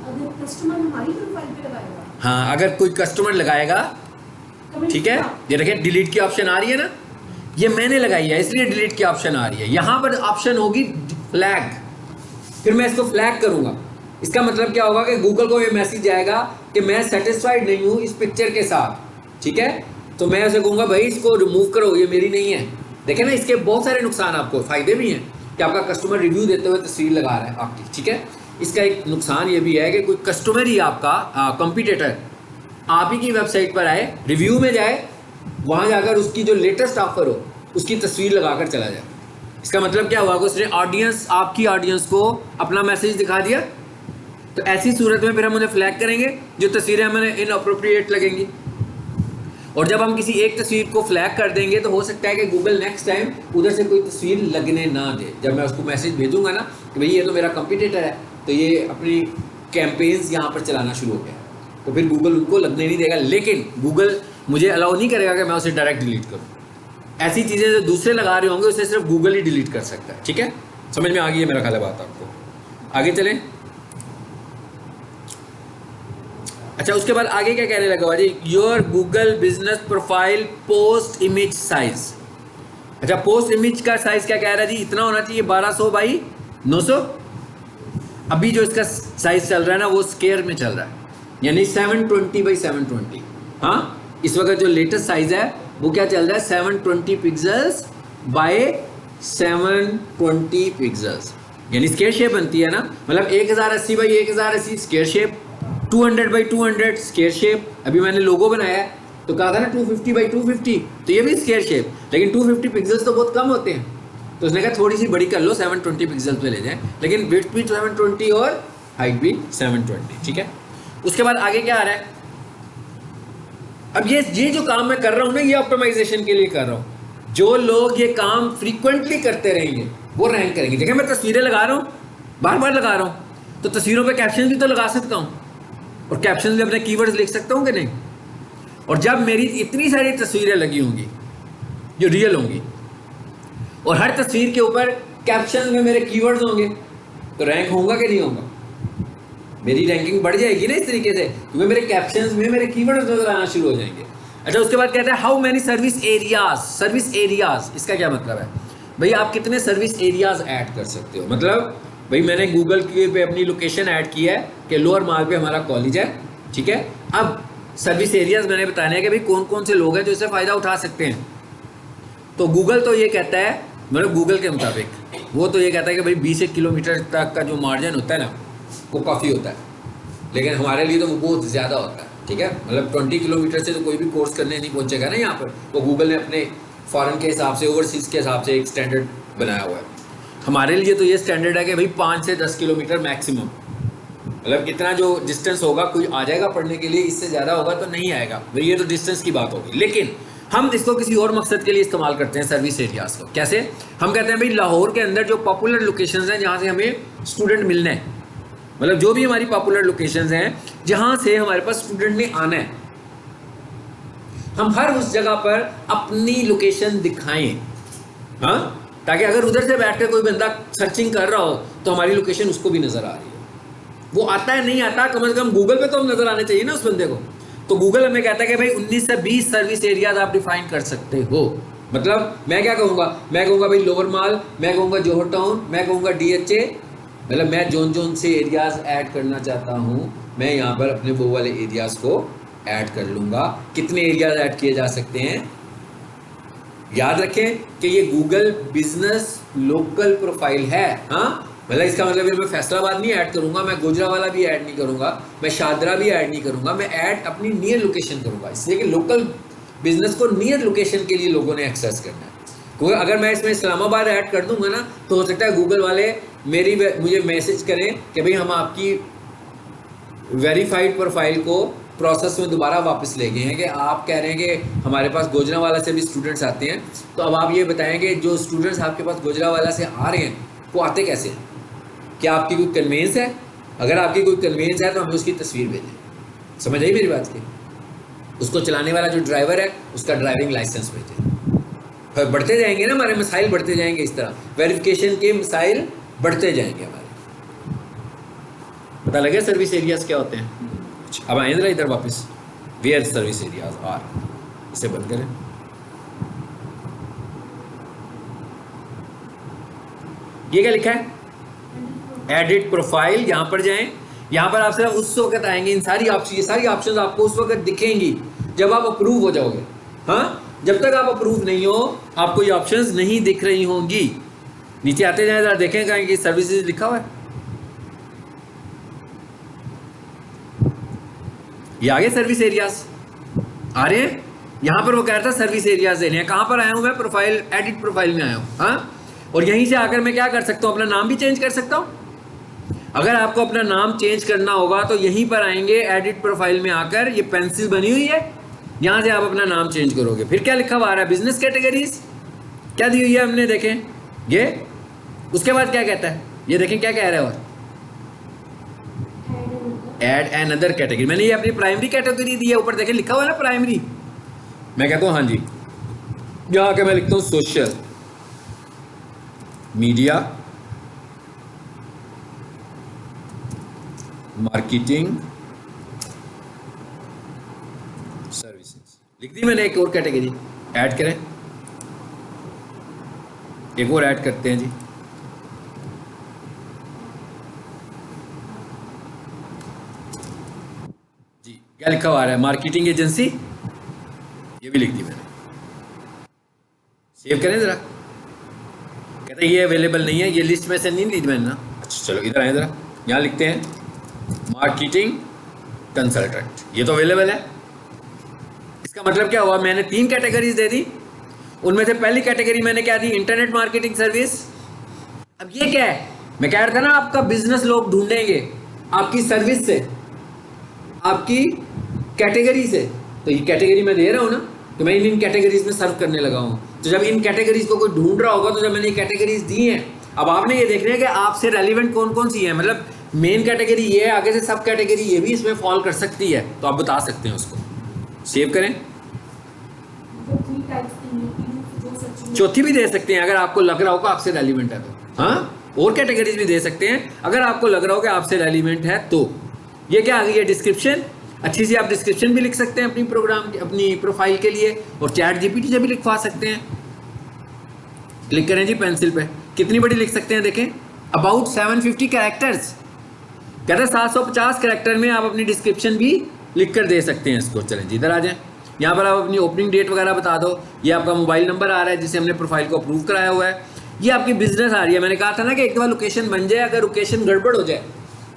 अगर कस्टमर हमारी प्रोफाइल पे लगाएगा, हाँ, अगर कोई कस्टमर लगाएगा, ठीक है, ये देखिए डिलीट की ऑप्शन आ रही है ना, ये मैंने लगाई है इसलिए डिलीट की ऑप्शन आ रही है। यहाँ पर ऑप्शन होगी फ्लैग, फिर मैं इसको फ्लैग करूँगा। इसका मतलब क्या होगा कि गूगल को ये मैसेज जाएगा कि मैं सेटिस्फाइड नहीं हूँ इस पिक्चर के साथ, ठीक है, तो मैं उसे कहूँगा भाई इसको रिमूव करो, ये मेरी नहीं है। देखें ना, इसके बहुत सारे नुकसान, आपको फ़ायदे भी हैं कि आपका कस्टमर रिव्यू देते हुए तस्वीर लगा रहा है आपकी, ठीक है। इसका एक नुकसान ये भी है कि कोई कस्टमर ही आपका कंपटीटर आप ही की वेबसाइट पर आए, रिव्यू में जाए, वहाँ जाकर उसकी जो लेटेस्ट ऑफर हो उसकी तस्वीर लगाकर चला जाए। इसका मतलब क्या हुआ कि उसने ऑडियंस, आपकी ऑडियंस को अपना मैसेज दिखा दिया, तो ऐसी सूरत में फिर हम उन्हें फ्लैग करेंगे जो तस्वीरें हमें इनअप्रोप्रिएट लगेंगी। और जब हम किसी एक तस्वीर को फ्लैग कर देंगे तो हो सकता है कि गूगल नेक्स्ट टाइम उधर से कोई तस्वीर लगने ना दे। जब मैं उसको मैसेज भेजूंगा ना कि भाई ये तो मेरा कंपटीटर है, तो ये अपनी कैंपेन्स यहाँ पर चलाना शुरू हो गया, तो फिर गूगल उनको लगने नहीं देगा। लेकिन गूगल मुझे अलाउ नहीं करेगा कि मैं उसे डायरेक्ट डिलीट करूँ। ऐसी चीज़ें जो दूसरे लगा रहे होंगे उसे सिर्फ गूगल ही डिलीट कर सकता है, ठीक है। समझ में आ गई है मेरा ख्याल है बात आपको। आगे चलें। अच्छा, उसके बाद आगे क्या कहने लगा जी, your Google business profile post image size. अच्छा, पोस्ट इमेज का साइज क्या कह रहा है जी, इतना होना चाहिए 1200 बाई 900। अभी जो इसका साइज चल रहा है ना वो स्क्वायर में चल रहा है, यानी 720 बाई 720। हाँ, इस वक्त जो लेटेस्ट साइज है वो क्या चल रहा है, 720 पिक्सल्स बाय 720 पिक्सल्स, यानी स्क्वायर शेप बनती है ना, मतलब 1080 by 1080 square shape, 200 by 200 square shape. अभी मैंने लोगो बनाया है तो कहा था ना 250 बाई 250, तो ये भी स्क्वायर शेप, लेकिन 250 पिक्सल्स तो बहुत कम होते हैं, तो उसने कहा थोड़ी सी बड़ी कर लो, 720 पिक्सल्स पे ले जाएं, लेकिन विड्थ भी 720 और हाइट भी 720, ठीक है। उसके बाद आगे क्या आ रहा है, अब ये जो काम मैं कर रहा हूँ ना, ये ऑप्टिमाइजेशन के लिए कर रहा हूँ। जो लोग ये काम फ्रीक्वेंटली करते रहेंगे वो रैंक करेंगे। देखिए मैं तस्वीरें लगा रहा हूँ, बार बार लगा रहा हूँ, तो तस्वीरों पे कैप्शन भी तो लगा सकता हूँ, और कैप्शन में अपने कीवर्ड्स लिख सकता हूँ कि नहीं। और जब मेरी इतनी सारी तस्वीरें लगी होंगी जो रियल होंगी, और हर तस्वीर के ऊपर कैप्शन में मेरे कीवर्ड्स होंगे, तो रैंक होगा कि नहीं होगा, मेरी रैंकिंग बढ़ जाएगी ना इस तरीके से, क्योंकि मेरे कैप्शंस में मेरे कीवर्ड्स नजर आना शुरू हो जाएंगे। अच्छा, उसके बाद कहता है how many service areas. Service areas इसका क्या मतलब है, भाई आप कितने सर्विस एरियाज ऐड कर सकते हो। मतलब भाई मैंने गूगल के पे अपनी लोकेशन ऐड की है कि लोअर माल पे हमारा कॉलेज है, ठीक है। अब सर्विस एरियाज मैंने बताने हैं कि भाई कौन कौन से लोग हैं जो इससे फ़ायदा उठा सकते हैं। तो गूगल तो ये कहता है, मतलब गूगल के मुताबिक वो तो ये कहता है कि भाई 20 किलोमीटर तक का जो मार्जिन होता है ना वो काफ़ी होता है, लेकिन हमारे लिए तो वो बहुत ज़्यादा होता है, ठीक है। मतलब 20 किलोमीटर से तो कोई भी कोर्स करने नहीं पहुंचेगा ना यहाँ पर। वो गूगल ने अपने फॉरेन के हिसाब से, ओवरसीज़ के हिसाब से एक स्टैंडर्ड बनाया हुआ है। हमारे लिए तो ये स्टैंडर्ड है कि भाई 5 से 10 किलोमीटर मैक्सिमम, मतलब इतना जो डिस्टेंस होगा कोई आ जाएगा पढ़ने के लिए, इससे ज़्यादा होगा तो नहीं आएगा भाई, ये तो डिस्टेंस की बात होगी। लेकिन हम इसको किसी और मकसद के लिए इस्तेमाल करते हैं सर्विस एरियाज़ को। कैसे, हम कहते हैं भाई लाहौर के अंदर जो पॉपुलर लोकेशंस हैं जहाँ से हमें स्टूडेंट मिलने हैं, मतलब जो भी हमारी पॉपुलर लोकेशंस हैं जहाँ से हमारे पास स्टूडेंट ने आना है, हम हर उस जगह पर अपनी लोकेशन दिखाएं, हाँ, ताकि अगर उधर से बैठ कर कोई बंदा सर्चिंग कर रहा हो तो हमारी लोकेशन उसको भी नज़र आ रही है। वो आता है नहीं आता, कम से कम गूगल पे तो हम नज़र आने चाहिए ना उस बंदे को। तो गूगल हमें कहता है कि भाई 19 से 20 सर्विस एरियाज आप डिफाइन कर सकते हो। मतलब मैं क्या कहूँगा, मैं कहूँगा भाई लोअर माल, मैं कहूँगा जोहर टाउन, मैं कहूँगा DHA, मतलब मैं जोन जोन से एरियाज ऐड करना चाहता हूँ, मैं यहाँ पर अपने वो वाले एरियाज को ऐड कर लूँगा। कितने एरियाज ऐड किए जा सकते हैं, याद रखें कि ये गूगल बिजनेस लोकल प्रोफाइल है। हाँ, मतलब इसका मतलब मैं फैसलाबाद नहीं ऐड करूंगा, मैं गुजरावाला भी ऐड नहीं करूंगा, मैं शादरा भी ऐड नहीं करूंगा, मैं ऐड अपनी नियर लोकेशन करूंगा, इसलिए कि लोकल बिजनेस को नियर लोकेशन के लिए लोगों ने एक्सेस करना है। क्योंकि अगर मैं इसमें इस्लामाबाद ऐड कर दूंगा ना, तो हो सकता है गूगल वाले मुझे मैसेज करें कि भाई हम आपकी वेरीफाइड प्रोफाइल को प्रोसेस में दोबारा वापस ले गए हैं, कि आप कह रहे हैं कि हमारे पास गुजरावाला से भी स्टूडेंट्स आते हैं, तो अब आप ये बताएं कि जो स्टूडेंट्स आपके पास गुजरावाला से आ रहे हैं वो आते कैसे हैं, क्या आपकी कोई कन्वेंस है? अगर आपकी कोई कन्वेंस है तो हमें उसकी तस्वीर भेजें। समझ आई मेरी बात की? उसको चलाने वाला जो ड्राइवर है उसका ड्राइविंग लाइसेंस भेजें। फिर बढ़ते जाएंगे ना, हमारे मसाइल बढ़ते जाएंगे, इस तरह वेरिफिकेशन के मसाइल बढ़ते जाएंगे हमारे। पता लगे सर्विस एरियाज क्या होते हैं? अब आए जरा इधर वापस, वेयर सर्विस एरियाज आर, इसे बंद करें। ये क्या लिखा है? Edit profile. यहाँ पर जाएं, यहाँ पर आप सिर्फ उस वक्त आएंगे, इन सारी ऑप्शन, ये सारी ऑप्शंस आपको उस वक्त दिखेंगी जब आप अप्रूव हो जाओगे। हाँ, जब तक आप अप्रूव नहीं हो आपको ये ऑप्शंस नहीं दिख रही होंगी। नीचे आते जाएं जरा, देखें कहीं कि सर्विसेज लिखा हुआ है, ये आगे सर्विस एरियाज आ रहे हैं। यहाँ पर वो कह रहा था सर्विस एरियाज देने हैं। कहाँ पर आया हूँ मैं? प्रोफाइल, एडिट प्रोफाइल में आया हूँ। हाँ, और यहीं से आकर मैं क्या कर सकता हूँ, अपना नाम भी चेंज कर सकता हूँ। अगर आपको अपना नाम चेंज करना होगा तो यहीं पर आएंगे, एडिट प्रोफाइल में आकर ये पेंसिल बनी हुई है, यहाँ से आप अपना नाम चेंज करोगे। फिर क्या लिखा हुआ आ रहा है? बिजनेस कैटेगरीज क्या दी हुई है हमने, देखें ये। उसके बाद क्या कहता है, ये देखें क्या कह रहा है, और एड एन अदर कैटेगरी। मैंने ये अपनी प्राइमरी कैटेगरी दी है, ऊपर देखें लिखा हुआ है ना प्राइमरी। मैं कहता हूँ हाँ जी, यहाँ आके मैं लिखता हूँ सोशल मीडिया मार्केटिंग सर्विसेज, लिख दी मैंने। एक और कैटेगरी ऐड करें, एक और ऐड करते हैं जी। जी क्या लिखा हुआ आ रहा है? मार्केटिंग एजेंसी, ये भी लिख दी मैंने। सेव करें जरा। कहते हैं ये अवेलेबल नहीं है, ये लिस्ट में से नहीं ली मैंने ना। अच्छा चलो इधर आए जरा, यहाँ लिखते हैं मार्केटिंग कंसल्टेंट, ये तो अवेलेबल है। इसका मतलब क्या हुआ? मैंने 3 कैटेगरीज दे दी, उनमें से पहली कैटेगरी मैंने क्या दी? Internet marketing service. अब ये क्या है? मैं कह रहा था ना आपका बिजनेस लोग ढूंढेंगे आपकी सर्विस से, आपकी कैटेगरी से। तो ये कैटेगरी मैं दे रहा हूँ ना, तो मैं इन कैटेगरीज में सर्व करने लगा हूँ। तो जब इन कैटेगरीज को कोई ढूंढ रहा होगा, तो जब मैंने ये कैटेगरीज दी हैं, अब आपने ये देखना है कि आपसे रेलिवेंट कौन कौन सी है। मतलब मेन कैटेगरी ये है, आगे से सब कैटेगरी ये भी इसमें फॉल कर सकती है, तो आप बता सकते हैं उसको। सेव करें। चौथी भी दे सकते हैं अगर आपको लग रहा हो कि आपसे रेलिवेंट है तो। हाँ, और कैटेगरीज भी दे सकते हैं अगर आपको लग रहा हो कि आपसे रेलिवेंट है तो। ये क्या आ गई है? डिस्क्रिप्शन। अच्छी सी आप डिस्क्रिप्शन भी लिख सकते हैं अपनी प्रोग्राम की, अपनी प्रोफाइल के लिए, और चैट जीपीटी से भी लिखवा सकते हैं। क्लिक करें जी पेंसिल पे, कितनी बड़ी लिख सकते हैं देखें, अबाउट 750 कैरेक्टर्स। कहते हैं 750 कैरेक्टर में आप अपनी डिस्क्रिप्शन भी लिख कर दे सकते हैं इसको। चलें जी इधर आ जाएं, यहाँ पर आप अपनी ओपनिंग डेट वगैरह बता दो। ये आपका मोबाइल नंबर आ रहा है जिसे हमने प्रोफाइल को अप्रूव कराया हुआ है। ये आपकी बिजनेस आ रही है। मैंने कहा था ना कि एक दफ़ा लोकेशन बन जाए, अगर लोकेशन गड़बड़ हो जाए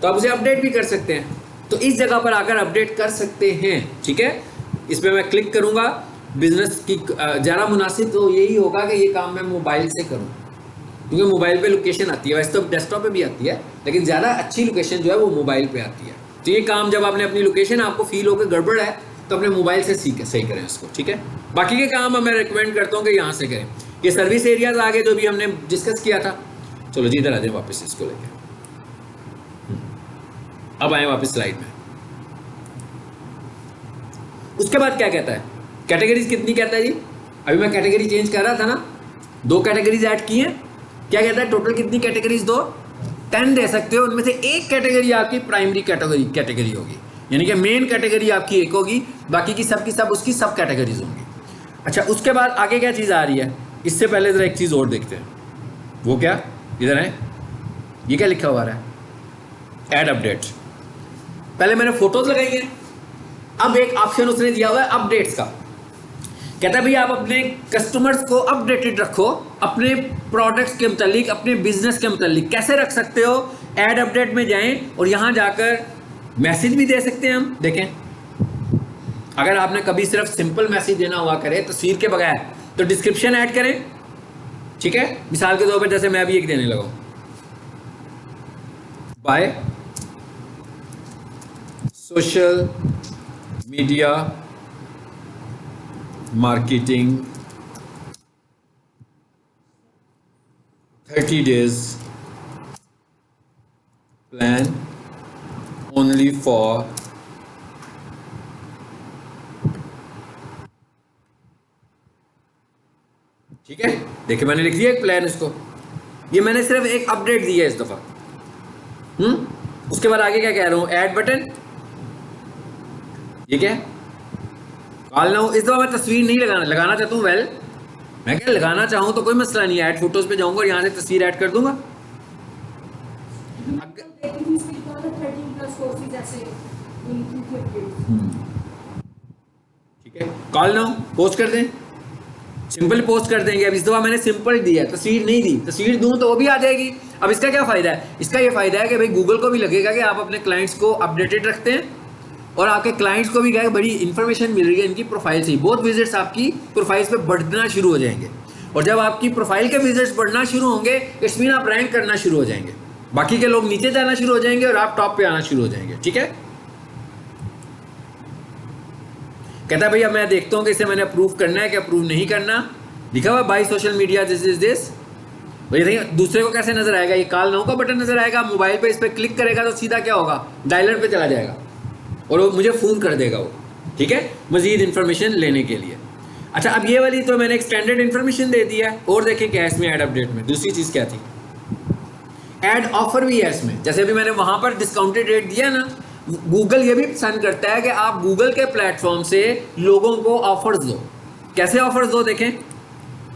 तो आप उसे अपडेट भी कर सकते हैं। तो इस जगह पर आकर अपडेट कर सकते हैं, ठीक है। इस पर मैं क्लिक करूँगा। बिजनेस की ज़्यादा मुनासिब तो यही होगा कि ये काम मैं मोबाइल से करूँ, क्योंकि मोबाइल पे लोकेशन आती है। वैसे तो डेस्कटॉप पे भी आती है, लेकिन ज़्यादा अच्छी लोकेशन जो है वो मोबाइल पे आती है। तो ये काम जब आपने अपनी लोकेशन आपको फील हो कि गड़बड़ है, तो अपने मोबाइल से सही करें इसको, ठीक है। बाकी के काम मैं रिकमेंड करता हूँ कि यहाँ से करें। ये सर्विस एरियाज आगे जो भी हमने डिस्कस किया था। चलो जी इधर आ जाए वापस इसको लेके। अब आए वापस स्लाइड में। उसके बाद क्या कहता है? कैटेगरीज कितनी कहता है जी? अभी मैं कैटेगरी चेंज कर रहा था ना, 2 कैटेगरीज ऐड की हैं। क्या कहता है? टोटल कितनी कैटेगरीज दो? 10 दे सकते हो। उनमें से एक कैटेगरी आपकी प्राइमरी कैटेगरी होगी। यानी कि मेन कैटेगरी आपकी एक होगी, बाकी की सब उसकी सब कैटेगरीज होंगी। अच्छा, उसके बाद आगे क्या चीज़ आ रही है, इससे पहले ज़रा एक चीज़ और देखते हैं। वो क्या, इधर है, ये क्या लिखा हुआ है, ऐड अपडेट। पहले मैंने फोटोज लगाई है, अब एक ऑप्शन उसने दिया हुआ है अपडेट्स का। कहता है भैया आप अपने कस्टमर्स को अपडेटेड रखो अपने प्रोडक्ट्स के मुतालिक, अपने बिजनेस के मुतालिक। कैसे रख सकते हो, ऐड अपडेट में जाएं और यहाँ जाकर मैसेज भी दे सकते हैं हम। देखें, अगर आपने कभी सिर्फ सिंपल मैसेज देना हुआ करे तस्वीर के बगैर, तो डिस्क्रिप्शन ऐड करें, ठीक है। मिसाल के तौर पर जैसे मैं भी एक देने लगा, by social media marketing 30 days plan only for ठीक है। देखिए मैंने लिख दिया एक प्लान, इसको ये मैंने सिर्फ एक अपडेट दिया है इस दफा। उसके बाद आगे क्या कह रहा हूं, ऐड बटन, ये क्या कॉल नाउ। इस दफा मैं तस्वीर नहीं लगाना चाहता हूँ। वेल, मैं क्या लगाना चाहूँ तो कोई मसला नहीं है, ऐड फोटोज पे जाऊंगा और यहाँ से तस्वीर ऐड कर दूंगा। ठीक है, कॉल नाउ पोस्ट कर दें, सिंपल पोस्ट कर देंगे। अब इस दफा मैंने सिंपल दिया, तस्वीर नहीं दी। तस्वीर दूं तो वो भी आ जाएगी। अब इसका क्या फायदा है, इसका ये फायदा है कि भाई गूगल को भी लगेगा कि आप अपने क्लाइंट्स को अपडेटेड रखते हैं और आपके क्लाइंट्स को भी क्या है, बड़ी इंफॉर्मेशन मिल रही है इनकी प्रोफाइल से ही। बहुत विजिट्स आपकी प्रोफाइल्स पे बढ़ना शुरू हो जाएंगे, और जब आपकी प्रोफाइल के विजिट्स बढ़ना शुरू होंगे, इट्स मीन आप रैंक करना शुरू हो जाएंगे, बाकी के लोग नीचे जाना शुरू हो जाएंगे और आप टॉप पे आना शुरू हो जाएंगे। ठीक है, कहता है भैया मैं देखता हूँ कि इसे मैंने अप्रूव करना है कि अप्रूव नहीं करना। लिखा हुआ by social media this is this. भैया देखिए दूसरे को कैसे नजर आएगा, ये कॉल नाउ का बटन नजर आएगा। मोबाइल पे इस पर क्लिक करेगा तो सीधा क्या होगा, डायलर पे चला जाएगा और वो मुझे फ़ोन कर देगा वो। ठीक है, मजीद इन्फॉर्मेशन लेने के लिए। अच्छा, अब ये वाली तो मैंने एक स्टैंडर्ड इन्फॉर्मेशन दे दिया है। और देखें क्या है इसमें ऐड अपडेट में, दूसरी चीज़ क्या थी, ऐड ऑफर भी है इसमें। जैसे अभी मैंने वहाँ पर डिस्काउंटेड रेट दिया ना, गूगल ये भी पसंद करता है कि आप गूगल के प्लेटफॉर्म से लोगों को ऑफर्स दो। कैसे ऑफर्स दो, देखें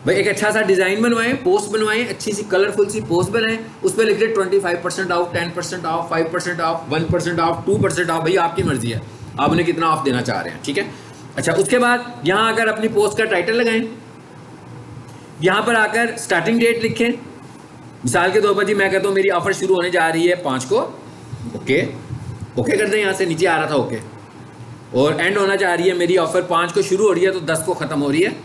भाई, एक अच्छा सा डिज़ाइन बनवाएं, पोस्ट बनवाएं, अच्छी सी कलरफुल सी पोस्ट बनाएं, उस पर लिख दे 25% of, 10% of, 5% of, 1% of, 2% of. भाई आपकी मर्जी है, आप उन्हें कितना ऑफ देना चाह रहे हैं। ठीक है, अच्छा उसके बाद यहाँ आकर अपनी पोस्ट का टाइटल लगाएं, यहाँ पर आकर स्टार्टिंग डेट लिखें। मिसाल के तौर पर जी मैं कहता हूँ मेरी ऑफर शुरू होने जा रही है 5 को, ओके ओके कर दें, यहाँ से नीचे आ रहा था ओके, और एंड होना जा रही है मेरी ऑफर 5 को शुरू हो रही है तो 10 को ख़त्म हो रही है।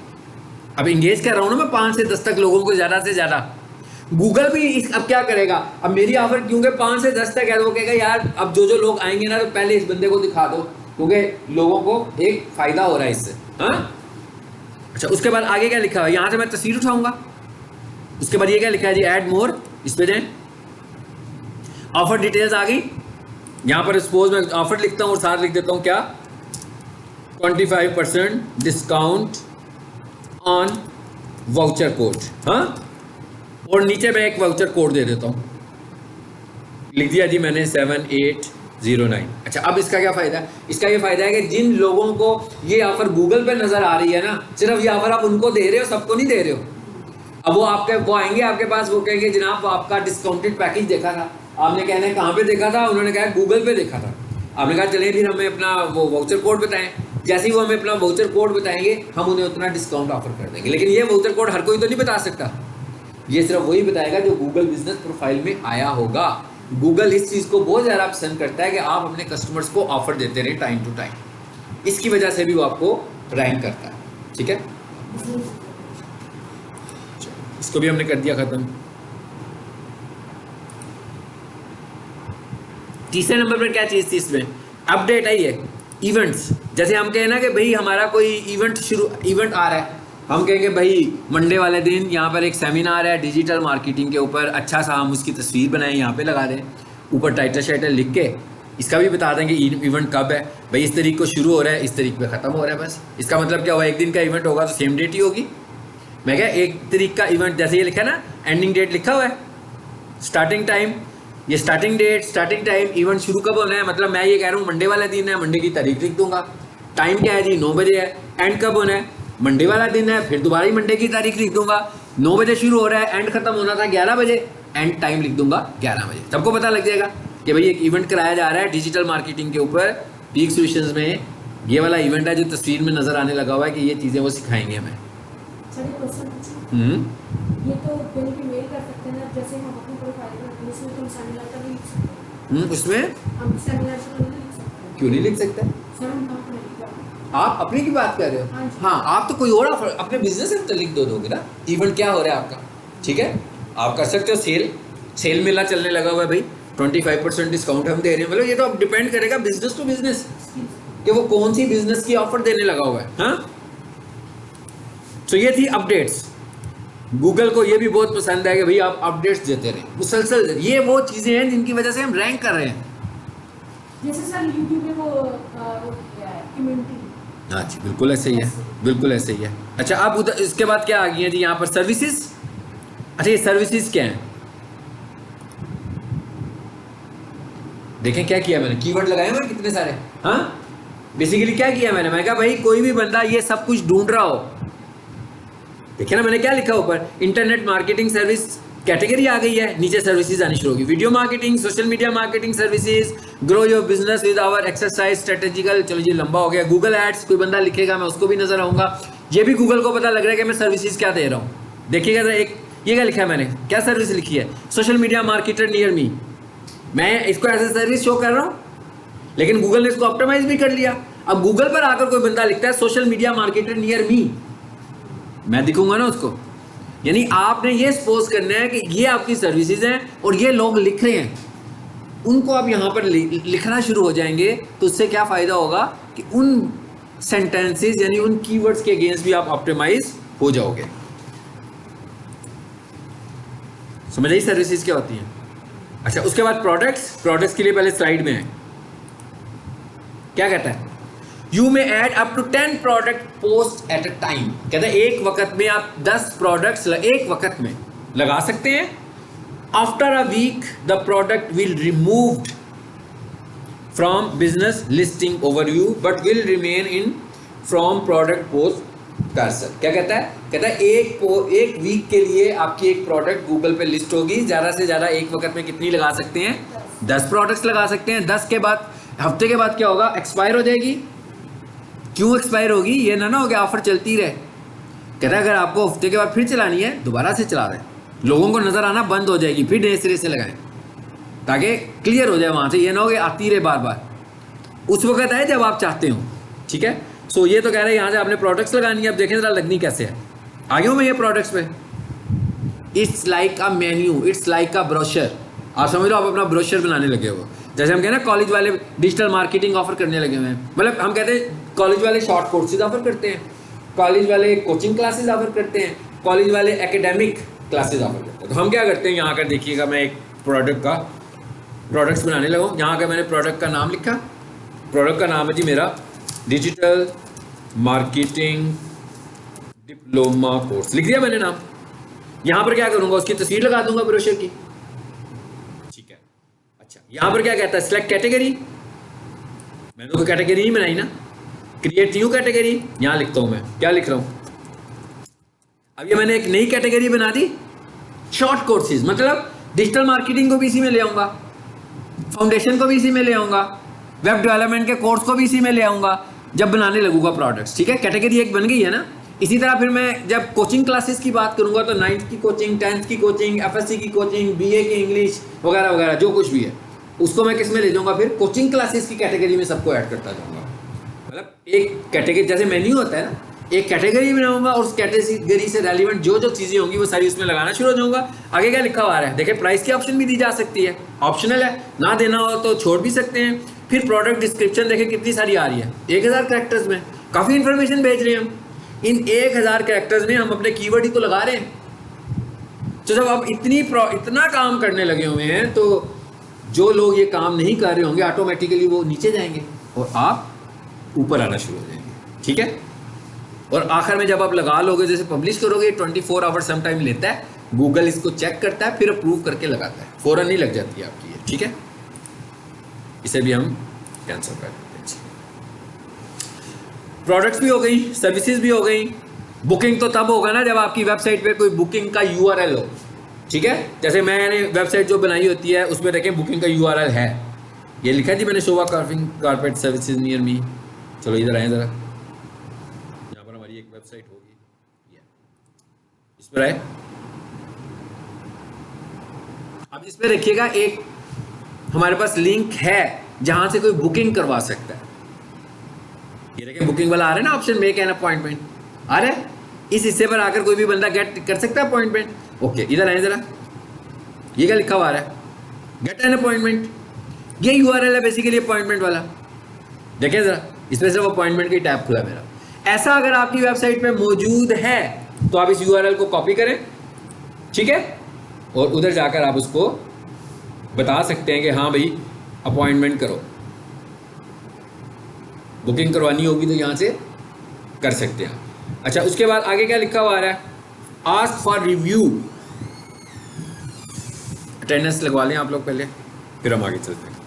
अब इंगेज कर रहा हूँ ना मैं 5 से 10 तक लोगों को, ज़्यादा से ज़्यादा। गूगल भी अब क्या करेगा, अब मेरी ऑफर क्योंकि 5 से 10 तक है तो वो कहेगा यार अब जो लोग आएंगे ना तो पहले इस बंदे को दिखा दो, क्योंकि लोगों को एक फ़ायदा हो रहा है इससे। हाँ, अच्छा उसके बाद आगे क्या लिखा है, यहाँ से मैं तस्वीर उठाऊंगा। उसके बाद ये क्या लिखा है जी, ऐड मोर, इस पर जाएँ। ऑफर डिटेल्स आ गई। यहाँ पर सपोज मैं ऑफर लिखता हूँ और साथ लिख देता हूँ क्या, 25% डिस्काउंट ऑन वाउचर कोड। हाँ, और नीचे मैं एक वाउचर कोड दे देता हूँ, लिख दिया जी मैंने 7809। अच्छा, अब इसका क्या फ़ायदा है, इसका ये फ़ायदा है कि जिन लोगों को ये ऑफ़र गूगल पे नज़र आ रही है ना, सिर्फ ये ऑफ़र आप उनको दे रहे हो, सबको नहीं दे रहे हो। अब वो आएंगे आपके पास, वो कहेंगे जनाब आपका डिस्काउंटेड पैकेज देखा था। आपने कहना है कहाँ पे देखा था, उन्होंने कहा गूगल पे देखा था। आपने कहा चलिए फिर हमें अपना वो वाउचर कोड बताएं। जैसे ही वो हमें अपना वाउचर कोड बताएंगे हम उन्हें उतना डिस्काउंट ऑफर कर देंगे। लेकिन ये वाउचर कोड हर कोई तो नहीं बता सकता, ये सिर्फ वही बताएगा जो गूगल बिजनेस प्रोफाइल में आया होगा। गूगल इस चीज़ को बहुत ज़्यादा पसंद करता है कि आप अपने कस्टमर्स को ऑफर देते रहे टाइम टू टाइम, इसकी वजह से भी वो आपको रैंक करता है। ठीक है, इसको भी हमने कर दिया ख़त्म। तीसरे नंबर पर क्या चीज़ थी इसमें, अपडेट आई है इवेंट्स। जैसे हम कहें ना कि भाई हमारा कोई इवेंट आ रहा है, हम कहेंगे भाई मंडे वाले दिन यहाँ पर एक सेमिनार है डिजिटल मार्केटिंग के ऊपर, अच्छा सा हम उसकी तस्वीर बनाएं, यहाँ पे लगा दें, ऊपर टाइटल शाइटल लिख के इसका भी बता देंगे इवेंट कब है, भाई इस तारीख को शुरू हो रहा है, इस तारीख पे ख़त्म हो रहा है। बस इसका मतलब क्या हुआ, एक दिन का इवेंट होगा तो सेम डेट ही होगी। मैं क्या एक तारीख का इवेंट, जैसे ये लिखा है ना, एंडिंग डेट लिखा हुआ है, स्टार्टिंग टाइम ये starting date, starting time, event शुरू कब होना है, मतलब मैं ये कह रहा हूँ मंडे वाला दिन है, मंडे की तारीख लिख दूंगा। टाइम क्या है जी, 9 बजे है। एंड कब होना है, मंडे वाला दिन है, फिर दोबारा ही मंडे की तारीख लिख दूंगा। 9 बजे शुरू हो रहा है, एंड खत्म होना था 11 बजे, एंड टाइम लिख दूंगा 11 बजे। सबको पता लग जाएगा कि भाई एक इवेंट कराया जा रहा है डिजिटल मार्केटिंग के ऊपर, पीक सॉल्यूशंस में। ये वाला इवेंट है जो तस्वीर में नजर आने लगा हुआ है कि ये चीज़ें वो सिखाएंगे हमें। चलिए क्वेश्चन पूछिए। ये तो बिल की मेल कर सकते हैं, जैसे हम अपनी प्रोफाइल में इसमें तो सेमिनार का भी लिख सकते हैं। उसमें हम सेमिनार से नहीं लिख सकते। क्यों नहीं लिख सकते? सर हम अपने लिखा। आप अपने की बात कर रहे हो? हाँ जी। हाँ, आप तो कोई और अपने बिजनेस से तो लिख दोगे ना, इवेंट क्या हो रहा है आपका। ठीक है, आप कर सकते हो सेल मेला चलने लगा हुआ है भाई, 25% डिस्काउंट हम दे रहे हैं। मतलब ये तो अब डिपेंड करेगा बिजनेस टू बिजनेस कि वो कौन सी बिजनेस की ऑफर देने लगा हुआ है। हाँ, तो ये थी अपडेट्स। गूगल को ये भी बहुत पसंद है कि भाई आप अपडेट्स देते रहे मुसलसल। ये वो चीजें हैं जिनकी वजह से हम रैंक कर रहे हैं। जैसे सर यूट्यूब पे वो क्या है कम्युनिटी। हाँ जी, बिल्कुल ऐसे ही है, बिल्कुल ऐसे ही है। अच्छा, अब उधर इसके बाद क्या आ गई है जी यहाँ पर, सर्विसेज। अच्छा, ये सर्विसेज क्या है, देखें क्या किया मैंने, कीवर्ड लगाए मैंने कितने सारे। हाँ, बेसिकली क्या किया मैंने कहा भाई कोई भी बंदा ये सब कुछ ढूंढ रहा हो, देखिए ना मैंने क्या लिखा ऊपर, इंटरनेट मार्केटिंग सर्विस कैटेगरी आ गई है, नीचे सर्विसेज आनी शुरू होगी, video marketing, social media marketing services, grow your business with our exercise strategical. चलो ये लंबा हो गया। गूगल एड्स, कोई बंदा लिखेगा मैं उसको भी नजर आऊंगा। ये भी गूगल को पता लग रहा है कि मैं सर्विसेज क्या दे रहा हूँ। देखिएगा जरा, एक ये क्या लिखा है मैंने, क्या सर्विस लिखी है, social media marketer near me. मैं इसको एज ए सर्विस शो कर रहा हूँ, लेकिन गूगल ने इसको ऑप्टिमाइज भी कर लिया। अब गूगल पर आकर कोई बंदा लिखता है social media marketer near me, मैं दिखूंगा ना उसको। यानी आपने ये सपोज करना है कि ये आपकी सर्विसेज हैं और ये लोग लिख रहे हैं, उनको आप यहाँ पर लिखना शुरू हो जाएंगे, तो उससे क्या फायदा होगा कि उन सेंटेंसेस यानी उन कीवर्ड्स के अगेंस्ट भी आप ऑप्टिमाइज हो जाओगे। समझ आई सर्विसेज क्या होती हैं। अच्छा, उसके बाद प्रोडक्ट्स के लिए पहले स्लाइड में है, क्या कहता है, you may add up to 10 product post at a time. कहता है एक वक्त में आप 10 प्रोडक्ट्स एक वक्त में लगा सकते हैं। After a week the product will removed from business listing overview but will remain in from product post cursor. क्या कहता है, कहता है एक वीक के लिए आपकी एक प्रोडक्ट गूगल पे लिस्ट होगी। ज़्यादा से ज़्यादा एक वक्त में कितनी लगा सकते हैं, 10 प्रोडक्ट्स लगा सकते हैं। 10 के बाद हफ्ते के बाद क्या होगा, एक्सपायर हो जाएगी। क्यों एक्सपायर होगी, ये ना हो गया ऑफर चलती रहे। कहता है अगर आपको हफ्ते के बाद फिर चलानी है, दोबारा से चला दें, लोगों को नजर आना बंद हो जाएगी, फिर नए सिरे से लगाएं ताकि क्लियर हो जाए वहां से, ये ना हो कि आती रहे बार बार। उस वक्त आए जब आप चाहते हो। ठीक है, सो ये तो कह रहे हैं यहाँ से आपने प्रोडक्ट्स लगानी है। अब देखें जरा लगनी कैसे है। आगे हूँ मैं ये प्रोडक्ट्स पे। It's like a menu, it's like a brochure. आप समझ लो आप अपना ब्रोशर बनाने लगे हो। जैसे हम कहते हैं कॉलेज वाले डिजिटल मार्केटिंग ऑफर करने लगे हुए हैं, मतलब हम कहते हैं कॉलेज वाले शॉर्ट कोर्सेज ऑफर करते हैं, कॉलेज वाले कोचिंग क्लासेस ऑफर करते हैं, कॉलेज वाले एकेडमिक क्लासेस ऑफर करते हैं। तो हम क्या करते हैं, यहाँ कर देखिएगा, मैं एक प्रोडक्ट्स बनाने लगा हूँ। यहाँ का मैंने प्रोडक्ट का नाम लिखा, प्रोडक्ट का नाम है जी मेरा डिजिटल मार्केटिंग डिप्लोमा कोर्स, लिख दिया मैंने नाम। यहाँ पर क्या करूँगा, उसकी तस्वीर लगा दूंगा ब्रोशर की। ठीक है, अच्छा यहाँ पर क्या कहता है, सिलेक्ट कैटेगरी। मैंने कोई कैटेगरी नहीं बनाई ना, क्रिएट न्यू कैटेगरी, यहाँ लिखता हूँ मैं, क्या लिख रहा हूँ। अब ये मैंने एक नई कैटेगरी बना दी, शॉर्ट कोर्सेज। मतलब डिजिटल मार्केटिंग को भी इसी में ले आऊँगा, फाउंडेशन को भी इसी में ले आऊँगा, वेब डेवलपमेंट के कोर्स को भी इसी में ले आऊँगा जब बनाने लगूंगा प्रोडक्ट्स। ठीक है, कैटेगरी एक बन गई है ना। इसी तरह फिर मैं जब कोचिंग क्लासेस की बात करूंगा तो 9th की कोचिंग, 10th की कोचिंग, FSC की कोचिंग, BA की इंग्लिश वगैरह वगैरह जो कुछ भी है उसको मैं किस में ले जाऊंगा, फिर कोचिंग क्लासेस की कैटेगरी में सबको ऐड करता जाऊंगा। मतलब एक कैटेगरी जैसे मेन्यू होता है ना, एक कैटेगरी बनाऊंगा और उस कैटेगरी से रेलिवेंट जो जो चीज़ें होंगी वो सारी उसमें लगाना शुरू हो जाऊंगा। आगे क्या लिखा हुआ है, देखिए प्राइस की ऑप्शन भी दी जा सकती है, ऑप्शनल है, ना देना हो तो छोड़ भी सकते हैं। फिर प्रोडक्ट डिस्क्रिप्शन देखें कितनी सारी आ रही है, 1000 कैरेक्टर्स में काफ़ी इन्फॉर्मेशन भेज रहे हैं हम। इन 1000 कैरेक्टर्स में हम अपने कीवर्ड ही तो लगा रहे हैं। तो जब आप इतना काम करने लगे हुए हैं तो जो लोग ये काम नहीं कर रहे होंगे ऑटोमेटिकली वो नीचे जाएंगे और आप ऊपर आना शुरू हो जाएंगे। ठीक है, और आखिर में जब आप लगा लोगे, जैसे पब्लिश करोगे 24 आवर सम टाइम लेता है, गूगल इसको चेक करता है, फिर अप्रूव करके लगाता है, फ़ौरन नहीं लग जाती है आपकी ये, ठीक है। इसे भी हम कैंसिल कर देते हैं। प्रोडक्ट्स भी हो गई, सर्विसेज भी हो गई। बुकिंग तो तब होगा ना जब आपकी वेबसाइट पे कोई बुकिंग का यूआरएल हो, ठीक है। जैसे मैंने वेबसाइट जो बनाई होती है उसमें देखें बुकिंग का यूआरएल है, ये लिखा है जी मैंने, शोभा कारपेट सर्विसेज नियर मी। चलो इधर आए ज़रा, यहाँ पर हमारी एक वेबसाइट होगी, इस पर आए। अब इस पर देखिएगा एक हमारे पास लिंक है जहां से कोई बुकिंग करवा सकता है। ये देखें बुकिंग वाला आ रहा है ना ऑप्शन, मेक एन अपॉइंटमेंट आ रहा है। इस हिस्से पर आकर कोई भी बंदा गेट कर सकता है अपॉइंटमेंट। ओके इधर आए जरा, ये क्या लिखा हुआ आ रहा है, गेट एन अपॉइंटमेंट। ये यूआरएल है बेसिकली अपॉइंटमेंट वाला। देखें जरा, इसमें सिर्फ अपॉइंटमेंट की टैब खुला मेरा। ऐसा अगर आपकी वेबसाइट पे मौजूद है तो आप इस यूआरएल को कॉपी करें, ठीक है, और उधर जाकर आप उसको बता सकते हैं कि हाँ भाई अपॉइंटमेंट करो, बुकिंग करवानी होगी तो यहाँ से कर सकते हैं। अच्छा उसके बाद आगे क्या लिखा हुआ आ रहा है, आस्क फॉर रिव्यू। अटेंडेंस लगवा लें आप लोग पहले, फिर हम आगे चलते हैं।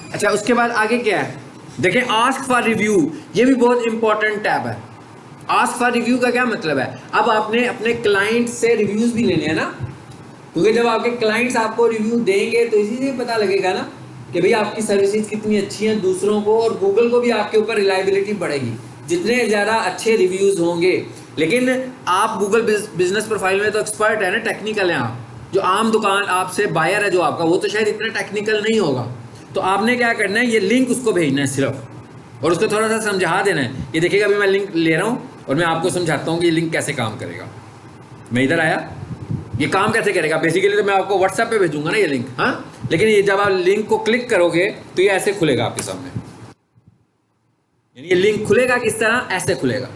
अच्छा उसके बाद आगे क्या है, देखें आस्क फॉर रिव्यू, ये भी बहुत इंपॉर्टेंट टैब है। आस्क फॉर रिव्यू का क्या मतलब है, अब आपने अपने क्लाइंट से रिव्यूज भी लेने हैं ना, क्योंकि जब आपके क्लाइंट्स आपको रिव्यू देंगे तो इसी से पता लगेगा ना कि भाई आपकी सर्विसेज कितनी अच्छी हैं दूसरों को, और गूगल को भी आपके ऊपर रिलायबिलिटी बढ़ेगी जितने ज़्यादा अच्छे रिव्यूज़ होंगे। लेकिन आप गूगल बिजनेस प्रोफाइल में तो एक्सपर्ट है ना, टेक्निकल हैं आप। जो आम दुकान आपसे बायर है जो आपका, वो तो शायद इतना टेक्निकल नहीं होगा। तो आपने क्या करना है, ये लिंक उसको भेजना है सिर्फ, और उसको थोड़ा सा समझा देना है। ये देखिएगा अभी मैं लिंक ले रहा हूँ और मैं आपको समझाता हूँ कि ये लिंक कैसे काम करेगा। मैं इधर आया, ये काम कैसे करेगा। बेसिकली तो मैं आपको व्हाट्सएप पे भेजूंगा ना ये लिंक, हाँ, लेकिन ये जब आप लिंक को क्लिक करोगे तो ये ऐसे खुलेगा आपके सामने। यानी ये लिंक खुलेगा किस तरह, ऐसे खुलेगा,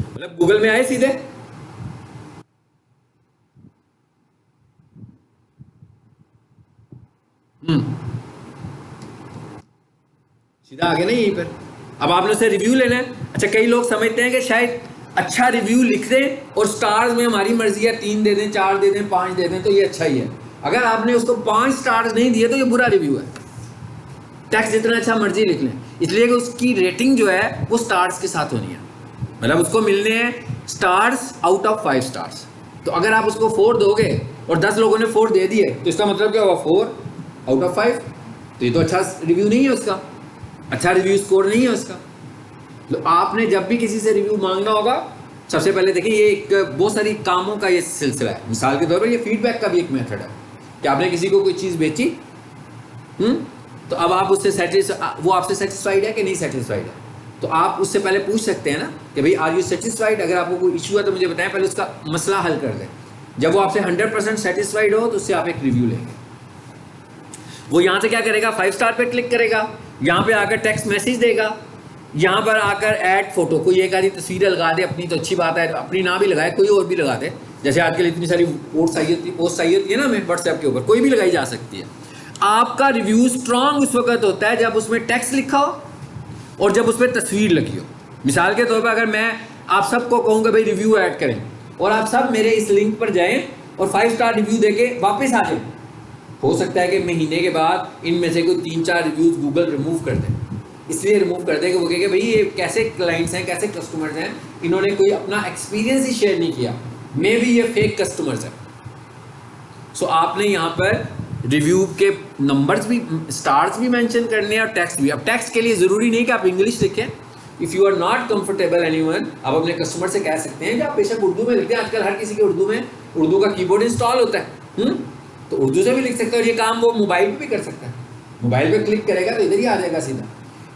मतलब गूगल में आए सीधे, सीधा आगे नहीं, यहीं पर। अब आपने उसे रिव्यू लेना है। अच्छा कई लोग समझते हैं कि शायद अच्छा रिव्यू लिख दें और स्टार्स में हमारी मर्जी है, 3 दे दें, 4 दे दें, 5 दे दें तो ये अच्छा ही है। अगर आपने उसको 5 स्टार्स नहीं दिए तो ये बुरा रिव्यू है। टेक्स्ट जितना अच्छा मर्जी लिख लें, इसलिए कि उसकी रेटिंग जो है वो स्टार्स के साथ होनी है, मतलब उसको मिलने हैं स्टार्स आउट ऑफ 5 स्टार्स। तो अगर आप उसको 4 दोगे और 10 लोगों ने 4 दे दिए तो इसका मतलब क्या होगा, 4 आउट ऑफ 5। तो ये तो अच्छा रिव्यू नहीं है उसका, अच्छा रिव्यू स्कोर नहीं है उसका। तो आपने जब भी किसी से रिव्यू मांगना होगा, सबसे पहले देखिए ये एक बहुत सारी कामों का ये सिलसिला है। मिसाल के तौर पर ये फीडबैक का भी एक मेथड है कि आपने किसी को कोई चीज़ बेची, तो अब आप उससे वो आपसे सेटिस्फाइड है कि नहीं सेटिस्फाइड है, तो आप उससे पहले पूछ सकते हैं ना कि भाई आर यू सेटिस्फाइड। अगर आपको कोई इशू है तो मुझे बताएं, पहले उसका मसला हल कर दें। जब वो आपसे 100% सेटिस्फाइड हो तो उससे आप एक रिव्यू लेंगे। वो यहाँ से क्या करेगा, 5 स्टार पे क्लिक करेगा, यहाँ पे आकर टेक्स्ट मैसेज देगा, यहाँ पर आकर ऐड फोटो, कोई एक आधी तस्वीरें लगा दे अपनी तो अच्छी बात है, अपनी ना भी लगाए कोई और भी लगा दे। जैसे आजकल इतनी सारी पोस्ट आई होती है ना हमें व्हाट्सएप के ऊपर, कोई भी लगाई जा सकती है। आपका रिव्यू स्ट्रांग उस वक्त होता है जब उसमें टेक्स्ट लिखा हो और जब उसमें तस्वीर लगी हो। मिसाल के तौर पर अगर मैं आप सबको कहूँगा भाई रिव्यू ऐड करें और आप सब मेरे इस लिंक पर जाएं और 5 स्टार रिव्यू देके वापस आ जाए, हो सकता है कि महीने के बाद इनमें से कोई 3-4 रिव्यूज़ गूगल रिमूव कर दे। इसलिए रिमूव कर दे कि वो कहे भाई ये कैसे क्लाइंट्स हैं, कैसे कस्टमर्स हैं, इन्होंने कोई अपना एक्सपीरियंस ही शेयर नहीं किया, मे बी ये फेक कस्टमर्स हैं। सो आपने यहाँ पर रिव्यू के नंबर्स भी, स्टार्स भी मेंशन करने हैं और टेक्स्ट भी। अब टेक्स्ट के लिए ज़रूरी नहीं कि आप इंग्लिश लिखें। If you are not comfortable anyone, आप अपने कस्टमर से कह सकते हैं कि आप बेशक उर्दू में लिखते हैं। आजकल हर किसी के उर्दू का कीबोर्ड इंस्टॉल होता है, तो उर्दू से भी लिख सकते हैं। और ये काम वो मोबाइल पे भी कर सकता है। मोबाइल पे क्लिक करेगा तो इधर ही आ जाएगा सीधा।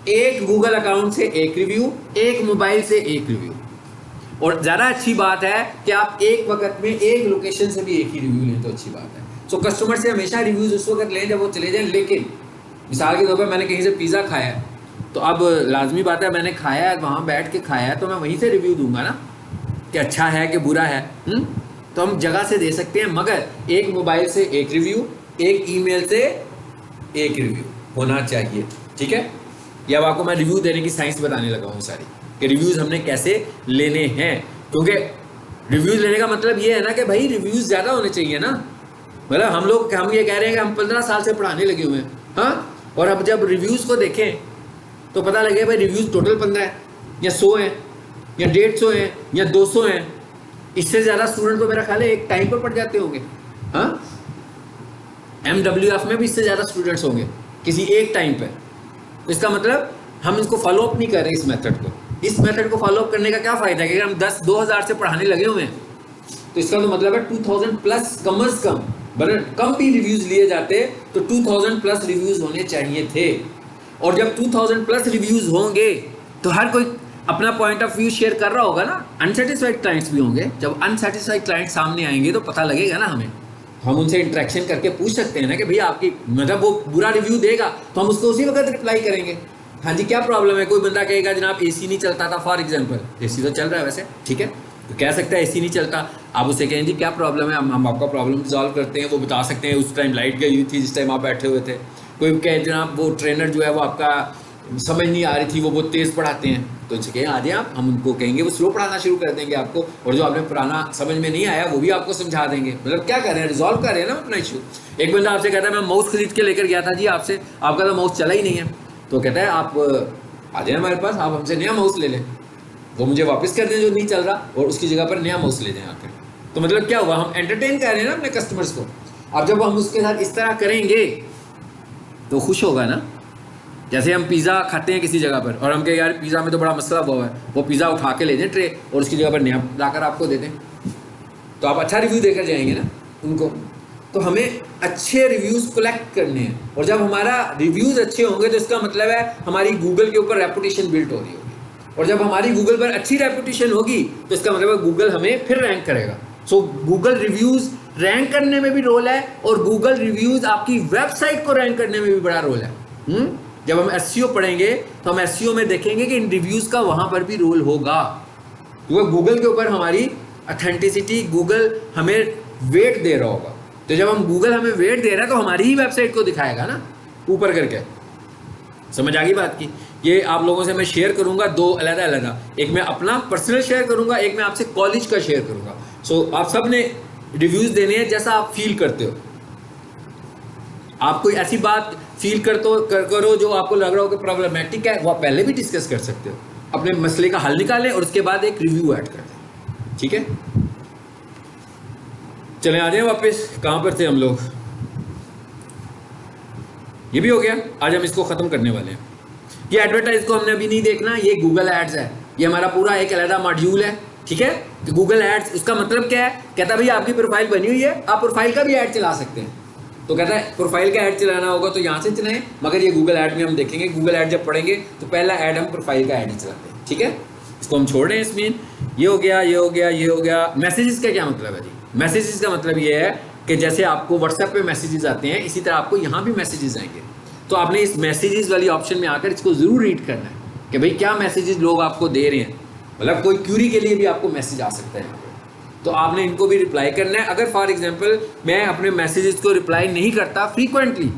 एक गूगल अकाउंट से एक रिव्यू, एक मोबाइल से एक रिव्यू। और ज़्यादा अच्छी बात है कि आप एक वक्त में एक लोकेशन से भी एक ही रिव्यू लें तो अच्छी बात है। सो कस्टमर से हमेशा रिव्यूज़ उस वक्त लें जब वो चले जाएं। लेकिन मिसाल के तौर पर मैंने कहीं से पिज़्ज़ा खाया है, तो अब लाजमी बात है मैंने खाया है, वहाँ बैठ के खाया है, तो मैं वहीं से रिव्यू दूंगा ना कि अच्छा है कि बुरा है। तो हम जगह से दे सकते हैं, मगर एक मोबाइल से एक रिव्यू, एक ईमेल से एक रिव्यू होना चाहिए। ठीक है, ये अब आपको मैं रिव्यू देने की साइंस बताने लगा हूँ सारी, कि रिव्यूज़ हमने कैसे लेने हैं। क्योंकि रिव्यूज़ लेने का मतलब ये है ना कि भाई रिव्यूज़ ज़्यादा होने चाहिए ना। मतलब हम ये कह रहे हैं कि हम 15 साल से पढ़ाने लगे हुए हैं, हाँ, और अब जब रिव्यूज़ को देखें तो पता लगे भाई रिव्यूज़ टोटल 15 है या 100 हैं या 150 हैं या 200 हैं। इससे ज़्यादा स्टूडेंट तो मेरा ख्याल है एक टाइम पर पढ़ जाते होंगे। हाँ, MWF में भी इससे ज़्यादा स्टूडेंट्स होंगे किसी एक टाइम पे। तो इसका मतलब हम इसको फॉलो अप नहीं कर रहे। इस मेथड को फॉलो अप करने का क्या फ़ायदा है कि हम 2000 से पढ़ाने लगे हुए हैं। तो इसका तो मतलब है 2000 प्लस कम अज़ कम, बल्कि कम भी रिव्यूज़ लिए जाते तो 2000 प्लस रिव्यूज़ होने चाहिए थे। और जब 2000 प्लस रिव्यूज़ होंगे तो हर कोई अपना पॉइंट ऑफ व्यू शेयर कर रहा होगा ना। अनसेटिस्फाइड क्लाइंट्स भी होंगे। जब अनसेटिस्फाइड क्लाइंट सामने आएंगे तो पता लगेगा ना हमें। हम उनसे इंटरेक्शन करके पूछ सकते हैं ना कि भैया आपकी, मतलब वो बुरा रिव्यू देगा तो हम उसको उसी वक्त रिप्लाई करेंगे, हाँ जी क्या प्रॉब्लम है। कोई बंदा कहेगा जनाब AC नहीं चलता था, फॉर एग्जांपल, AC तो चल रहा है वैसे, ठीक है, तो कह सकता है AC नहीं चलता। आप उससे कहें जी क्या प्रॉब्लम है, हम आपका प्रॉब्लम सॉल्व करते हैं। वो बता सकते हैं उस टाइम लाइट गई हुई थी जिस टाइम आप बैठे हुए थे। कोई कहे जनाब वो ट्रेनर जो है वो आपका समझ नहीं आ रही थी, वो बहुत तेज़ पढ़ाते हैं, तो उनसे कहें आ जाए आप, हम उनको कहेंगे वो स्लो पढ़ाना शुरू कर देंगे आपको। और जो आपने पुराना समझ में नहीं आया वो भी आपको समझा देंगे। मतलब क्या कर रहे हैं, रिजॉल्व कर रहे हैं ना अपना इशू। एक बंदा आपसे कहता है मैं माउस खरीद के लेकर गया था जी आपसे, आपका तो माउस चला ही नहीं है। तो कहता है आप आ जाए हमारे पास, आप हमसे नया माउस ले लें, वो मुझे वापस कर दें जो नहीं चल रहा, और उसकी जगह पर नया माउस ले जाएं आकर। तो मतलब क्या हुआ, हम एंटरटेन कर रहे हैं ना अपने कस्टमर्स को। अब जब हम उसके साथ इस तरह करेंगे तो खुश होगा ना। जैसे हम पिज़्ज़ा खाते हैं किसी जगह पर और हम कहें यार पिज़्ज़ा में तो बड़ा मसला हुआ है, वो पिज़्ज़ा उठा के ले जाएं ट्रे और उसकी जगह पर नया लाकर आपको दे दें, तो आप अच्छा रिव्यू देकर जाएंगे ना उनको। तो हमें अच्छे रिव्यूज़ कलेक्ट करने हैं, और जब हमारा रिव्यूज़ अच्छे होंगे तो इसका मतलब है हमारी गूगल के ऊपर रेपुटेशन बिल्ड हो रही होगी। और जब हमारी गूगल पर अच्छी रेपुटेशन होगी तो इसका मतलब है गूगल हमें फिर रैंक करेगा। सो गूगल रिव्यूज़ रैंक करने में भी रोल है, और गूगल रिव्यूज़ आपकी वेबसाइट को रैंक करने में भी बड़ा रोल है। जब हम SEO पढ़ेंगे तो हम SEO में देखेंगे कि इन रिव्यूज़ का वहाँ पर भी रोल होगा, क्योंकि गूगल के ऊपर हमारी ऑथेंटिसिटी, गूगल हमें वेट दे रहा होगा। तो जब हम गूगल हमें वेट दे रहा है तो हमारी ही वेबसाइट को दिखाएगा ना ऊपर करके। समझ आ गई बात की। ये आप लोगों से मैं शेयर करूंगा दो अलग-अलग, एक मैं अपना पर्सनल शेयर करूंगा, एक मैं आपसे कॉलेज का शेयर करूंगा। सो आप सब ने रिव्यूज़ देने हैं जैसा आप फील करते हो। आप कोई ऐसी बात फील करो जो आपको लग रहा हो कि प्रॉब्लमेटिक है, वो आप पहले भी डिस्कस कर सकते हो। अपने मसले का हल निकालें और उसके बाद एक रिव्यू ऐड कर दें। ठीक है, चलें आ जाएं वापस, कहाँ पर थे हम लोग। ये भी हो गया, आज हम इसको ख़त्म करने वाले हैं। ये एडवर्टाइज को हमने अभी नहीं देखना, ये गूगल एड्स है, ये हमारा पूरा एक अलग मॉड्यूल है। ठीक है, कि गूगल एड्स उसका मतलब क्या है, कहता है भैया आपकी प्रोफाइल बनी हुई है, आप प्रोफाइल का भी ऐड चला सकते हैं। तो कहता है प्रोफाइल का ऐड चलाना होगा तो यहाँ से चलाएं, मगर ये गूगल ऐड में हम देखेंगे। गूगल ऐड जब पढ़ेंगे तो पहला ऐड हम प्रोफाइल का ऐड ही चलाते हैं। ठीक है, इसको हम छोड़ रहे हैं इसमें। ये हो गया, ये हो गया, ये हो गया। मैसेजेस का क्या मतलब है जी? मैसेजेस का मतलब ये है कि जैसे आपको व्हाट्सएप पे मैसेजेस आते हैं, इसी तरह आपको यहाँ भी मैसेजेस आएंगे। तो आपने इस मैसेजेस वाली ऑप्शन में आकर इसको ज़रूर रीड करना है कि भाई क्या मैसेजेस लोग आपको दे रहे हैं। मतलब कोई क्यूरी के लिए भी आपको मैसेज आ सकता है यहाँ पे, तो आपने इनको भी रिप्लाई करना है। अगर फॉर एग्जांपल मैं अपने मैसेजेस को रिप्लाई नहीं करता फ्रीक्वेंटली,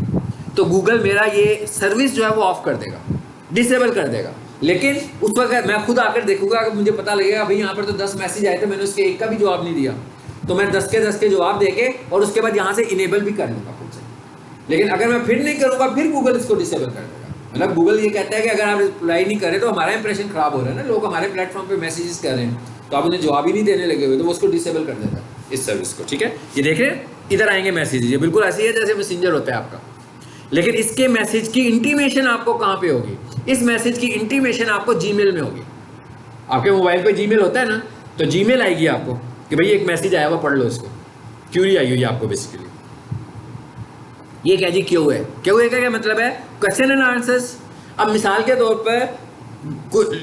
तो गूगल मेरा ये सर्विस जो है वो ऑफ कर देगा, डिसेबल कर देगा। लेकिन उस वक्त मैं खुद आकर देखूंगा, अगर मुझे पता लगेगा भाई यहाँ पर तो 10 मैसेज आए थे, मैंने उसके एक का भी जवाब नहीं दिया, तो मैं 10 के जवाब देके और उसके बाद यहाँ से इनेबल भी कर लूँगा खुद से। लेकिन अगर मैं फिर नहीं करूँगा, फिर गूगल इसको डिसेबल कर देगा। मतलब गूगल ये कहता है कि अगर आप रिप्लाई नहीं करें तो हमारा इंप्रेशन खराब हो रहा है ना, लोग हमारे प्लेटफॉर्म पे मैसेजेस कर रहे हैं, तो आप उन्हें जवाब ही नहीं देने लगे हुए, तो वो उसको डिसेबल कर देता है इस सर्विस को। ठीक है, ये देख रहे हैं इधर आएंगे मैसेज, ये बिल्कुल ऐसे ही है जैसे मैसेंजर होता है आपका, लेकिन इसके मैसेज की इंटीमेशन आपको कहाँ पे होगी? इस मैसेज की इंटीमेशन आपको जीमेल में होगी। आपके मोबाइल पे जीमेल होता है ना, तो जीमेल आएगी आपको कि भाई एक मैसेज आया हुआ, पढ़ लो इसको, क्यूरी आई हुई है आपको बेसिकली। ये क्या जी क्यों है? क्यों है का क्या मतलब है? Question and answers. अब मिसाल के तौर पर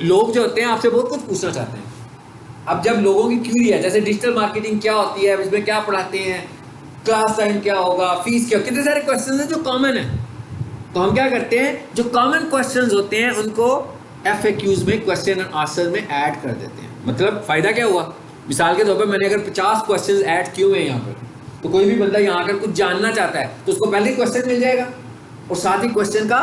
लोग जो होते हैं आपसे बहुत कुछ पूछना चाहते हैं। अब जब लोगों की क्यूरी है, जैसे डिजिटल मार्केटिंग क्या होती है, इसमें क्या पढ़ाते हैं, क्लास टाइम क्या होगा, फीस क्या, कितने सारे क्वेश्चन हैं जो कॉमन है। तो हम क्या करते हैं, जो कॉमन क्वेश्चंस होते हैं उनको FAQs में, क्वेश्चन एंड आंसर में ऐड कर देते हैं। मतलब फायदा क्या हुआ? मिसाल के तौर पर मैंने अगर 50 क्वेश्चंस ऐड किए हुए हैं यहाँ पर, तो कोई भी बंदा यहाँ आकर कुछ जानना चाहता है तो उसको पहले क्वेश्चन मिल जाएगा और साथ ही क्वेश्चन का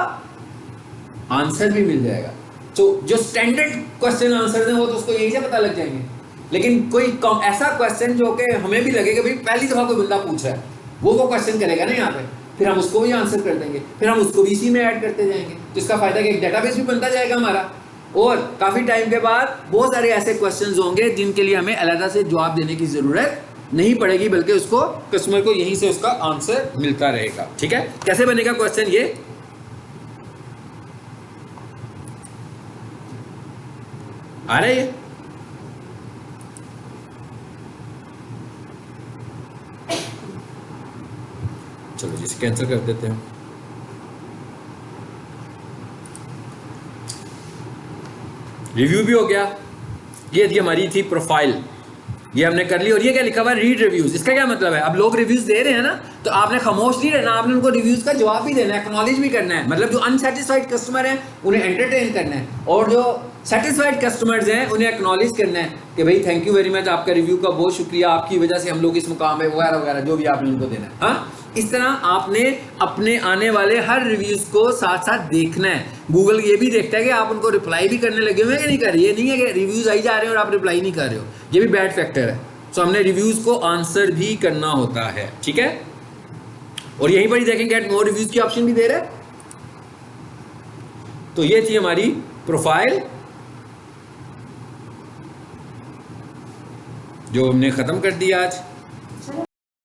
आंसर भी मिल जाएगा। तो जो स्टैंडर्ड क्वेश्चन आंसर है वो तो उसको यही से पता लग जाएंगे, लेकिन कोई ऐसा क्वेश्चन जो कि हमें भी लगेगा भाई पहली दफा कोई बंदा पूछ रहा है, वो क्वेश्चन करेगा ना यहाँ पे, फिर हम उसको भी आंसर कर देंगे, फिर हम उसको भी इसी में ऐड करते जाएंगे। तो इसका फायदा कि एक डेटाबेस भी बनता जाएगा हमारा, और काफी टाइम के बाद बहुत सारे ऐसे क्वेश्चंस होंगे जिनके लिए हमें अलग से जवाब देने की जरूरत नहीं पड़ेगी, बल्कि उसको कस्टमर को यहीं से उसका आंसर मिलता रहेगा। ठीक है, कैसे बनेगा क्वेश्चन? ये आ रहा है, चलो जिसे कैंसिल कर देते हैं। रिव्यू भी हो गया, ये थी हमारी थी प्रोफाइल, ये हमने कर ली। और ये क्या लिखा हुआ है? Read reviews. इसका क्या मतलब है? अब लोग रिव्यूज दे रहे हैं ना, तो आपने खामोश नहीं रहना, आपने उनको रिव्यूज का जवाब भी देना है, एक्नॉलेज भी करना है। मतलब जो अनसेटिस्फाइड कस्टमर हैं उन्हें एंटरटेन करना है, और जो सेटिस्फाइड कस्टमर्स हैं उन्हें एक्नॉलेज करना है कि भाई थैंक यू वेरी मच, आपका रिव्यू का बहुत शुक्रिया, आपकी वजह से हम लोग इस मुकाम में, वगैरह वगैरह जो भी आपने उनको देना है। हाँ, इस तरह आपने अपने आने वाले हर रिव्यूज को साथ साथ देखना है। गूगल ये भी देखता है कि आप उनको रिप्लाई भी करने लगे हुए हैं कि नहीं कर रही है। नहीं है कि रिव्यूज आई जा रहे हैं और आप रिप्लाई नहीं कर रहे हो, ये भी बैड फैक्टर है। तो हमने रिव्यूज को आंसर भी करना होता है। ठीक है, और यहीं पर ही देखें गेट मोर रिव्यूज की ऑप्शन भी दे रहा है। तो ये थी हमारी प्रोफाइल जो हमने खत्म कर दिया आज।